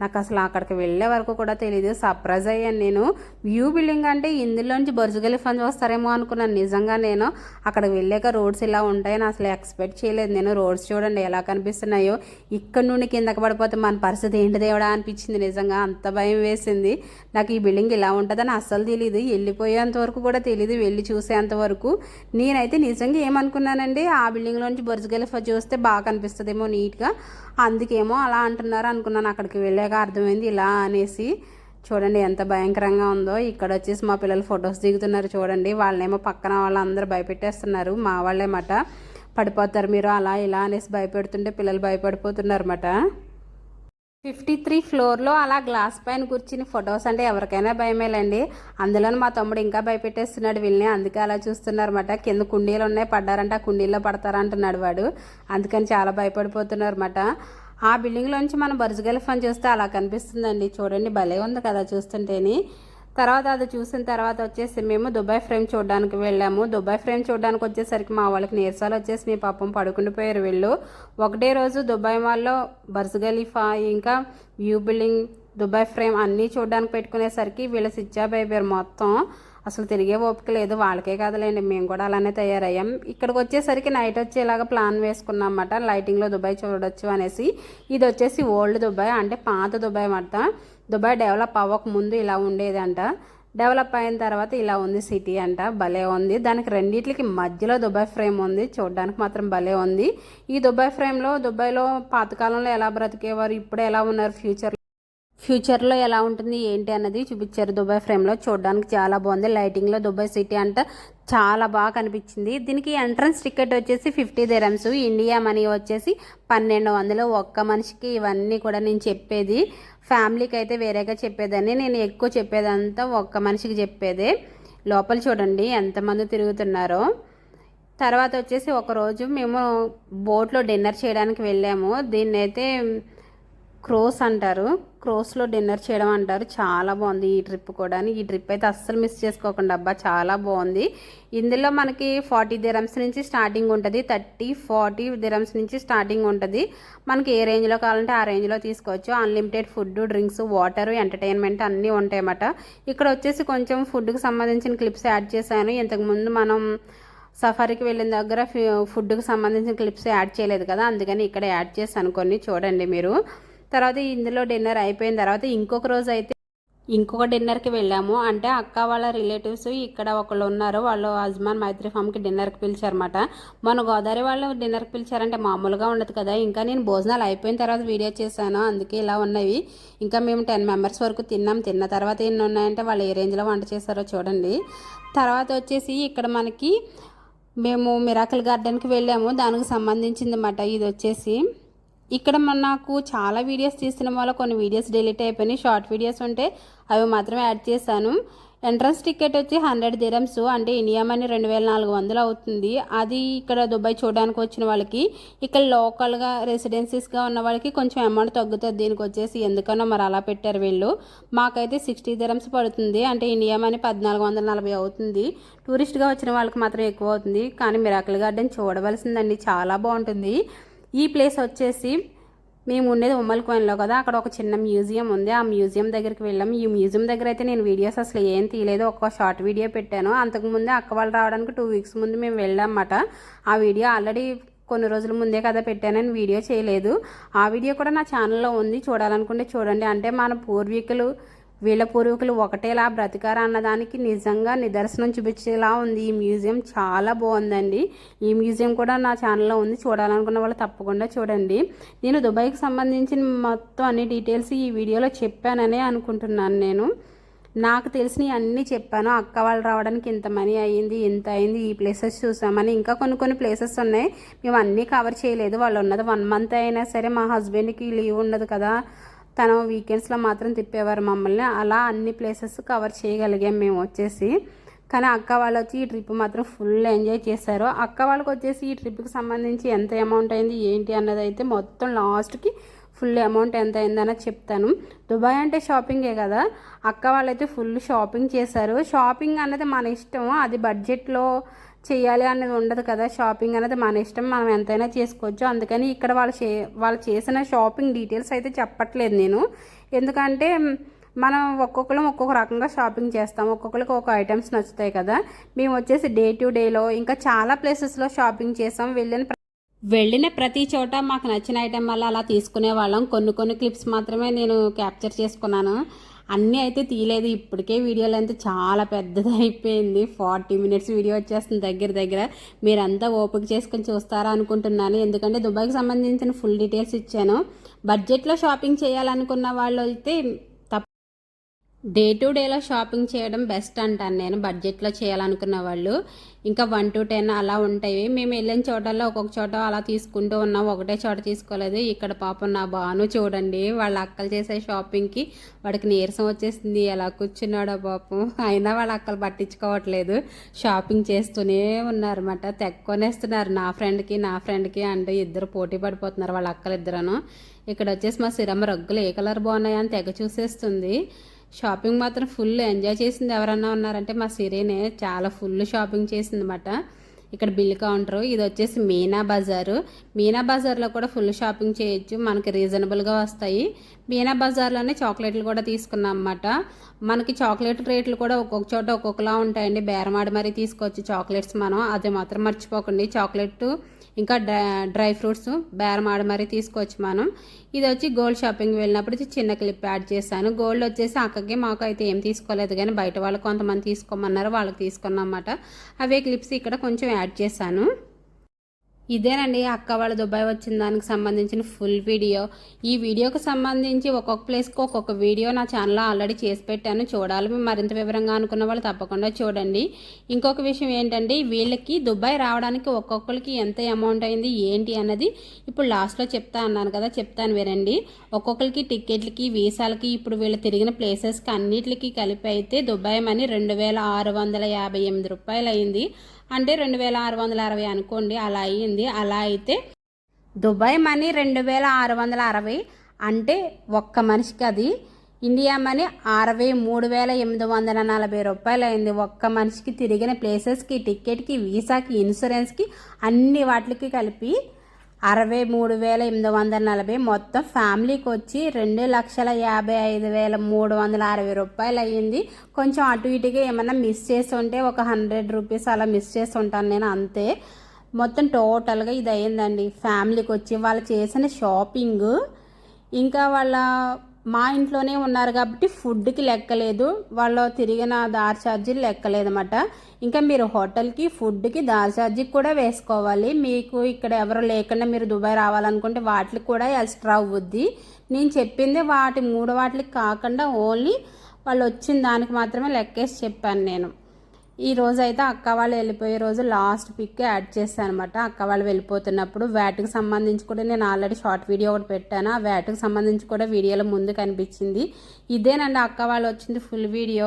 నాకు అసలు అక్కడికి వెళ్ళే వరకు కూడా తెలియదు, సర్ప్రైజ్ అయ్యాను నేను. వ్యూ బిల్డింగ్ అంటే ఇందులోంచి బుర్జ్ ఖలీఫా వస్తారేమో అనుకున్నాను. నిజంగా నేను అక్కడికి వెళ్ళాక రోడ్స్ ఇలా ఉంటాయని అసలు ఎక్స్పెక్ట్ చేయలేదు నేను. రోడ్స్ చూడండి ఎలా కనిపిస్తున్నాయో. ఇక్కడ నుండి కిందకి పడిపోతే మన పరిస్థితి ఏంటి దేవుడా అనిపించింది. నిజంగా అంత భయం వేసింది నాకు. ఈ బిల్డింగ్ ఇలా ఉంటుందని అస్సలు తెలియదు, వెళ్ళిపోయేంత వరకు కూడా తెలియదు, వెళ్ళి చూసేంత వరకు. నేనైతే నిజంగా ఏమనుకున్నానండి, ఆ బిల్డింగ్లోంచి బుర్జ్ ఖలీఫా చూస్తే బాగా కనిపిస్తుందేమో నీట్గా, అందుకేమో అలా అంటున్నారు అనుకున్నాను. అక్కడికి వెళ్ళాక అర్థమైంది ఇలా అనేసి. చూడండి ఎంత భయంకరంగా ఉందో. ఇక్కడ వచ్చేసి మా పిల్లలు ఫొటోస్ దిగుతున్నారు చూడండి. వాళ్ళేమో పక్కన వాళ్ళందరూ భయపెట్టేస్తున్నారు. మా వాళ్ళేమాట పడిపోతారు మీరు అలా ఇలా అనేసి భయపెడుతుంటే పిల్లలు భయపడిపోతున్నారు అన్నమాట. 53 ఫ్లోర్లో అలా గ్లాస్ పైన కూర్చుని ఫొటోస్ అంటే ఎవరికైనా భయమేలండి. అందులోనే మా తమ్ముడు ఇంకా భయపెట్టేస్తున్నాడు వీళ్ళని, అందుకే అలా చూస్తున్నారు అన్నమాట. కింద కుండీలు ఉన్నాయి, పడ్డారంటే ఆ కుండీల్లో పడతారంటున్నాడు వాడు, అందుకని చాలా భయపడిపోతున్నారు అన్నమాట. ఆ బిల్డింగ్లోంచి మనం బుర్జ్ ఖలీఫా చూస్తే అలా కనిపిస్తుందండి. చూడండి భలే ఉంది కదా చూస్తుంటేని. తర్వాత అది చూసిన తర్వాత వచ్చేసి మేము దుబాయ్ ఫ్రేమ్ చూడడానికి వెళ్ళాము. దుబాయ్ ఫ్రేమ్ చూడడానికి వచ్చేసరికి మా వాళ్ళకి నీరసాలు వచ్చేసి నీ పాపం పడుకుండిపోయారు వీళ్ళు. ఒకటే రోజు దుబాయ్ మాల్లో బుర్జ్ ఖలీఫా ఇంకా వ్యూ బిల్డింగ్ దుబాయ్ ఫ్రేమ్ అన్నీ చూడడానికి పెట్టుకునేసరికి వీళ్ళు స్విచ్ ఆఫ్ అయిపోయారు మొత్తం. అసలు తిరిగే ఓపిక లేదు, వాళ్ళకే కదలేండి మేము కూడా అలానే తయారయ్యాం. ఇక్కడికి వచ్చేసరికి నైట్ వచ్చేలాగా ప్లాన్ వేసుకున్నాం అన్నమాట, లైటింగ్లో దుబాయ్ చూడొచ్చు అనేసి. ఇది వచ్చేసి ఓల్డ్ దుబాయ్ అంటే పాత దుబాయ్ అన్నమాట. దుబాయ్ డెవలప్ అవ్వక ముందు ఇలా ఉండేదంట, డెవలప్ అయిన తర్వాత ఇలా ఉంది సిటీ అంట. భలే ఉంది. దానికి రెండింటికి మధ్యలో దుబాయ్ ఫ్రేమ్ ఉంది, చూడడానికి మాత్రం భలే ఉంది. ఈ దుబాయ్ ఫ్రేమ్లో దుబాయ్లో పాతకాలంలో ఎలా బ్రతికేవారు, ఇప్పుడు ఎలా ఉన్నారు, ఫ్యూచర్లో ఎలా ఉంటుంది ఏంటి అన్నది చూపించారు దుబాయ్ ఫ్రేమ్లో. చూడడానికి చాలా బాగుంది. లైటింగ్లో దుబాయ్ సిటీ అంట చాలా బాగా కనిపించింది. దీనికి ఎంట్రన్స్ టికెట్ వచ్చేసి 50 dirhams, ఇండియా మనీ వచ్చేసి 1200 ఒక్క మనిషికి. ఇవన్నీ కూడా నేను చెప్పేది ఫ్యామిలీకి అయితే వేరేగా చెప్పేదాన్ని, నేను ఎక్కువ చెప్పేదంతా ఒక్క మనిషికి చెప్పేదే. లోపల చూడండి ఎంతమంది తిరుగుతున్నారో. తర్వాత వచ్చేసి ఒకరోజు మేము బోట్లో డిన్నర్ చేయడానికి వెళ్ళాము. దీన్ని అయితే క్రోస్ అంటారు, క్రోస్లో డిన్నర్ చేయడం అంటారు. చాలా బాగుంది ఈ ట్రిప్ కూడా. ఈ ట్రిప్ అయితే అస్సలు మిస్ చేసుకోకుండా అబ్బా, చాలా బాగుంది. ఇందులో మనకి 40 dirhams నుంచి స్టార్టింగ్ ఉంటుంది, 30-40 dirhams నుంచి స్టార్టింగ్ ఉంటుంది. మనకి ఏ రేంజ్లో కావాలంటే ఆ రేంజ్లో తీసుకోవచ్చు. Unlimited food, drinks, water, entertainment అన్నీ ఉంటాయన్నమాట. ఇక్కడ వచ్చేసి కొంచెం ఫుడ్కి సంబంధించిన క్లిప్స్ యాడ్ చేశాను. ఇంతకుముందు మనం సఫారీకి వెళ్ళిన దగ్గర ఫుడ్కి సంబంధించిన క్లిప్స్ యాడ్ చేయలేదు కదా, అందుకని ఇక్కడ యాడ్ చేశాను కొన్ని, చూడండి మీరు. తర్వాత ఇందులో డిన్నర్ అయిపోయిన తర్వాత ఇంకొక రోజు అయితే ఇంకొక డిన్నర్కి వెళ్ళాము. అంటే అక్క వాళ్ళ రిలేటివ్స్ ఇక్కడ ఒకళ్ళు ఉన్నారు, వాళ్ళు అజ్మాన్ మైత్రి ఫామ్కి డిన్నర్కి పిలిచారన్నమాట. మన గోదావరి వాళ్ళు డిన్నర్కి పిలిచారంటే మామూలుగా ఉండదు కదా. ఇంకా నేను భోజనాలు అయిపోయిన తర్వాత వీడియో చేశాను, అందుకే ఇలా ఉన్నవి. ఇంకా మేము 10 members వరకు తిన్నాం. తిన్న తర్వాత ఎన్ని ఉన్నాయంటే వాళ్ళు ఏ రేంజ్లో వంట చేశారో చూడండి. తర్వాత వచ్చేసి ఇక్కడ మనకి మేము మిరాకిల్ గార్డెన్కి వెళ్ళాము, దానికి సంబంధించింది అన్నమాట. ఇది వచ్చేసి ఇక్కడ నాకు చాలా వీడియోస్ తీసిన వల్ల కొన్ని వీడియోస్ డిలీట్ అయిపోయినాయి. షార్ట్ వీడియోస్ ఉంటే అవి మాత్రమే యాడ్ చేశాను. ఎంట్రన్స్ టికెట్ వచ్చి 100 dirhams అంటే ఇండియా మనీ 2400 అవుతుంది. అది ఇక్కడ దుబాయ్ చూడడానికి వచ్చిన వాళ్ళకి. ఇక్కడ లోకల్గా రెసిడెన్సీస్గా ఉన్న వాళ్ళకి కొంచెం అమౌంట్ తగ్గుతుంది దీనికి వచ్చేసి, ఎందుకనో మరి అలా పెట్టారు వీళ్ళు. మాకైతే 60 dirhams పడుతుంది, అంటే ఇండియా మనీ 1440 అవుతుంది. టూరిస్ట్గా వచ్చిన వాళ్ళకి మాత్రం ఎక్కువ అవుతుంది. కానీ మిరాకిల్ గార్డెన్ చూడవలసిందండి, చాలా బాగుంటుంది. ఈ ప్లేస్ వచ్చేసి మేము ఉండేది ఉమ్మల్ కోయిన్లో కదా, అక్కడ ఒక చిన్న మ్యూజియం ఉంది, ఆ మ్యూజియం దగ్గరికి వెళ్ళాము. ఈ మ్యూజియం దగ్గర అయితే నేను వీడియోస్ అసలు ఏం తీయలేదు, ఒక షార్ట్ వీడియో పెట్టాను. అంతకుముందే అక్క వాళ్ళు రావడానికి 2 weeks ముందు మేము వెళ్ళామన్నమాట. ఆ వీడియో ఆల్రెడీ కొన్ని రోజుల ముందే కదా పెట్టానని వీడియో చేయలేదు. ఆ వీడియో కూడా నా ఛానల్లో ఉంది, చూడాలనుకుంటే చూడండి. అంటే మన వీళ్ళ పూర్వీకులు ఒకటేలా బ్రతికారా అన్నదానికి నిజంగా నిదర్శనం చూపించేలా ఉంది ఈ మ్యూజియం. చాలా బాగుందండి. ఈ మ్యూజియం కూడా నా ఛానల్లో ఉంది, చూడాలనుకున్న వాళ్ళు తప్పకుండా చూడండి. నేను దుబాయ్కి సంబంధించిన మొత్తం అన్ని డీటెయిల్స్ ఈ వీడియోలో చెప్పాననే అనుకుంటున్నాను నేను. నాకు తెలిసినవి అన్నీ చెప్పాను. అక్క వాళ్ళు రావడానికి ఇంత మనీ అయ్యింది, ఇంత అయింది, ఈ ప్లేసెస్ చూసామని. ఇంకా కొన్ని ప్లేసెస్ ఉన్నాయి, మేము అన్నీ కవర్ చేయలేదు. వాళ్ళు ఉన్నది 1 మంత్ అయినా సరే మా హస్బెండ్కి లీవ్ ఉండదు కదా, తను వీకెండ్స్లో మాత్రం తిప్పేవారు మమ్మల్ని. అలా అన్ని ప్లేసెస్ కవర్ చేయగలిగాం మేము వచ్చేసి. కానీ అక్క వాళ్ళు వచ్చి ఈ ట్రిప్ మాత్రం ఫుల్ ఎంజాయ్ చేశారు. అక్క వాళ్ళకి వచ్చేసి ఈ ట్రిప్కి సంబంధించి ఎంత అమౌంట్ అయింది ఏంటి అన్నది అయితే మొత్తం లాస్ట్కి ఫుల్ అమౌంట్ ఎంత అయిందన్నది చెప్తాను. దుబాయ్ అంటే షాపింగే కదా, అక్క వాళ్ళైతే ఫుల్ షాపింగ్ చేశారు. షాపింగ్ అనేది మన ఇష్టం, అది బడ్జెట్లో చేయాలి అనేది ఉండదు కదా. షాపింగ్ అనేది మన ఇష్టం, మనం ఎంతైనా చేసుకోవచ్చు. అందుకని ఇక్కడ వాళ్ళు చేసిన షాపింగ్ డీటెయిల్స్ అయితే చెప్పట్లేదు నేను. ఎందుకంటే మనం ఒక్కొక్కరం ఒక్కొక్క రకంగా షాపింగ్ చేస్తాం, ఒక్కొక్కరికి ఒక ఐటమ్స్ నచ్చుతాయి కదా. మేము వచ్చేసి డే టు డేలో ఇంకా చాలా ప్లేసెస్లో షాపింగ్ చేసాం. వెళ్ళిన ప్రతి చోట మాకు నచ్చిన ఐటెం వల్ల అలా తీసుకునే వాళ్ళం. కొన్ని క్లిప్స్ మాత్రమే నేను క్యాప్చర్ చేసుకున్నాను, అన్నీ అయితే తీయలేదు. ఇప్పటికే వీడియో లెంత్ చాలా పెద్దది అయిపోయింది, 40 minutes వీడియో వచ్చేస్తుంది దగ్గర. మీరంతా ఓపిక చేసుకొని చూస్తారా అనుకుంటున్నాను, ఎందుకంటే దుబాయ్కి సంబంధించిన ఫుల్ డీటెయిల్స్ ఇచ్చాను. బడ్జెట్లో షాపింగ్ చేయాలనుకున్న వాళ్ళు అయితే డే టు డేలో షాపింగ్ చేయడం బెస్ట్ అంటాను నేను, బడ్జెట్లో చేయాలనుకున్న వాళ్ళు. ఇంకా 1 to 10 అలా ఉంటాయి. మేము వెళ్ళిన చోటల్లో ఒక్కొక్క చోట అలా తీసుకుంటూ ఉన్నాం, ఒకటే చోట తీసుకోలేదు. ఇక్కడ పాపం నా బాను చూడండి, వాళ్ళ అక్కలు చేసే షాపింగ్కి వాడికి నీరసం వచ్చేసింది, ఎలా కూర్చున్నాడో పాపం. అయినా వాళ్ళ అక్కలు పట్టించుకోవట్లేదు, షాపింగ్ చేస్తూనే ఉన్నారన్నమాట. తెక్కొనేస్తున్నారు నా ఫ్రెండ్కి అంటే ఇద్దరు పోటీ పడిపోతున్నారు వాళ్ళ అక్కలు ఇద్దరును. ఇక్కడ వచ్చేసి మా సిరమ్మ రగ్గులు ఏ కలర్ బాగున్నాయని తెగ చూసేస్తుంది. షాపింగ్ మాత్రం ఫుల్ ఎంజాయ్ చేసింది. ఎవరన్నా ఉన్నారంటే మా సిరేనే చాలా ఫుల్ షాపింగ్ చేసింది అన్నమాట. ఇక్కడ బిల్ కౌంటరు, ఇది వచ్చేసి మీనా బజార్లో కూడా ఫుల్ షాపింగ్ చేయొచ్చు, మనకి రీజనబుల్గా వస్తాయి. మీనా బజార్లోనే చాక్లెట్లు కూడా తీసుకున్నాం అన్నమాట. మనకి చాక్లెట్ రేట్లు కూడా ఒక్కొక్క చోట ఒక్కొక్కలా ఉంటాయండి, బేరమాడి మరీ తీసుకోవచ్చు చాక్లెట్స్ మనం, అది మాత్రం మర్చిపోకండి. చాక్లెట్ ఇంకా డ్రై ఫ్రూట్స్ బేరమాడి మరీ తీసుకోవచ్చు మనం. ఇది వచ్చి గోల్డ్ షాపింగ్ వెళ్ళినప్పుడు చిన్న క్లిప్ యాడ్ చేశాను. గోల్డ్ వచ్చేసి అక్కకి మాకు అయితే ఏం తీసుకోలేదు, కానీ బయట వాళ్ళు కొంతమంది తీసుకోమన్నారు, వాళ్ళకి తీసుకున్నాం అన్నమాట. అవే క్లిప్స్ ఇక్కడ కొంచెం యాడ్ చేశాను. ఇదేనండి అక్క వాళ్ళు దుబాయ్ వచ్చిన దానికి సంబంధించిన ఫుల్ వీడియో. ఈ వీడియోకి సంబంధించి ఒక్కొక్క ప్లేస్కి ఒక్కొక్క వీడియో నా ఛానల్లో ఆల్రెడీ చేసి పెట్టాను, చూడాలి మరింత వివరంగా అనుకున్న వాళ్ళు తప్పకుండా చూడండి. ఇంకొక విషయం ఏంటంటే, వీళ్ళకి దుబాయ్ రావడానికి ఒక్కొక్కరికి ఎంత అమౌంట్ అయింది ఏంటి అన్నది ఇప్పుడు లాస్ట్లో అన్నాను కదా, చెప్తాను వినండి. ఒక్కొక్కరికి టికెట్లకి వీసాలకి ఇప్పుడు వీళ్ళు తిరిగిన ప్లేసెస్కి అన్నిటికీ కలిపి అయితే దుబాయ్ మనీ 2658 రూపాయలు అయింది. అంటే 2660 అనుకోండి, అలా అయ్యింది. అలా అయితే దుబాయ్ మనీ 2660 అంటే ఒక్క మనిషికి అది ఇండియా మనీ 63,840 రూపాయలు అయింది. ఒక్క మనిషికి తిరిగిన ప్లేసెస్కి, టికెట్కి, వీసాకి, ఇన్సూరెన్స్కి అన్ని వాటికి కలిపి 63,840. మొత్తం ఫ్యామిలీకి వచ్చి 2,55,360 రూపాయలు అయ్యింది. కొంచెం అటు ఇటుగా ఏమన్నా మిస్ చేసి ఉంటే ఒక 100 రూపీస్ అలా మిస్ చేసి ఉంటాను నేను, అంతే. మొత్తం టోటల్గా ఇది అయ్యిందండి ఫ్యామిలీకి వచ్చి. వాళ్ళు చేసిన షాపింగ్, ఇంకా మా ఇంట్లోనే ఉన్నారు కాబట్టి ఫుడ్కి లెక్కలేదు, వాళ్ళు తిరిగిన దారి ఛార్జీలు లెక్కలేదన్నమాట. ఇంకా మీరు హోటల్కి, ఫుడ్కి, దారి ఛార్జీకి కూడా వేసుకోవాలి. మీకు ఇక్కడ ఎవరు లేకుండా మీరు దుబాయ్ రావాలనుకుంటే వాటికి కూడా ఎక్స్ట్రా అవుద్ది. నేను చెప్పింది వాటి 3 వాటికి కాకుండా ఓన్లీ వాళ్ళు వచ్చిన దానికి మాత్రమే లెక్కేసి చెప్పాను నేను. ఈ రోజు అయితే అక్క వాళ్ళు వెళ్ళిపోయే రోజు లాస్ట్ పిక్ యాడ్ చేశాను అనమాట. అక్క వాళ్ళు వెళ్ళిపోతున్నప్పుడు వ్యాట్కి సంబంధించి కూడా నేను ఆల్రెడీ షార్ట్ వీడియో ఒకటి పెట్టాను, ఆ వ్యాట్కి సంబంధించి కూడా వీడియోలో ముందు కనిపించింది. ఇదేనండి అక్క వాళ్ళు వచ్చింది ఫుల్ వీడియో.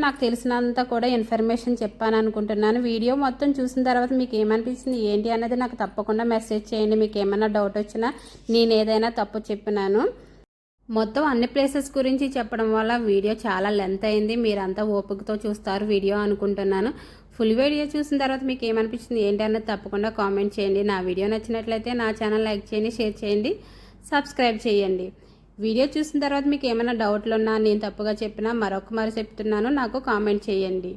నాకు తెలిసినంత కూడా ఇన్ఫర్మేషన్ చెప్పాను అనుకుంటున్నాను. వీడియో మొత్తం చూసిన తర్వాత మీకు ఏమనిపించింది ఏంటి అనేది నాకు తప్పకుండా మెసేజ్ చేయండి. మీకు ఏమైనా డౌట్ వచ్చినా, నేను ఏదైనా తప్పు చెప్పినాను. మొత్తం అన్ని ప్లేసెస్ గురించి చెప్పడం వల్ల వీడియో చాలా లెంత్ అయింది, మీరంతా ఓపికతో చూస్తారు వీడియో అనుకుంటున్నాను. ఫుల్ వీడియో చూసిన తర్వాత మీకు ఏమనిపించింది ఏంటి అన్నది తప్పకుండా కామెంట్ చేయండి. నా వీడియో నచ్చినట్లయితే నా ఛానల్ లైక్ చేయండి, షేర్ చేయండి, సబ్స్క్రైబ్ చేయండి. వీడియో చూసిన తర్వాత మీకు ఏమైనా డౌట్లు ఉన్నా, నేను తప్పుగా చెప్పినా మరొక మరి చెప్తున్నాను, నాకు కామెంట్ చేయండి.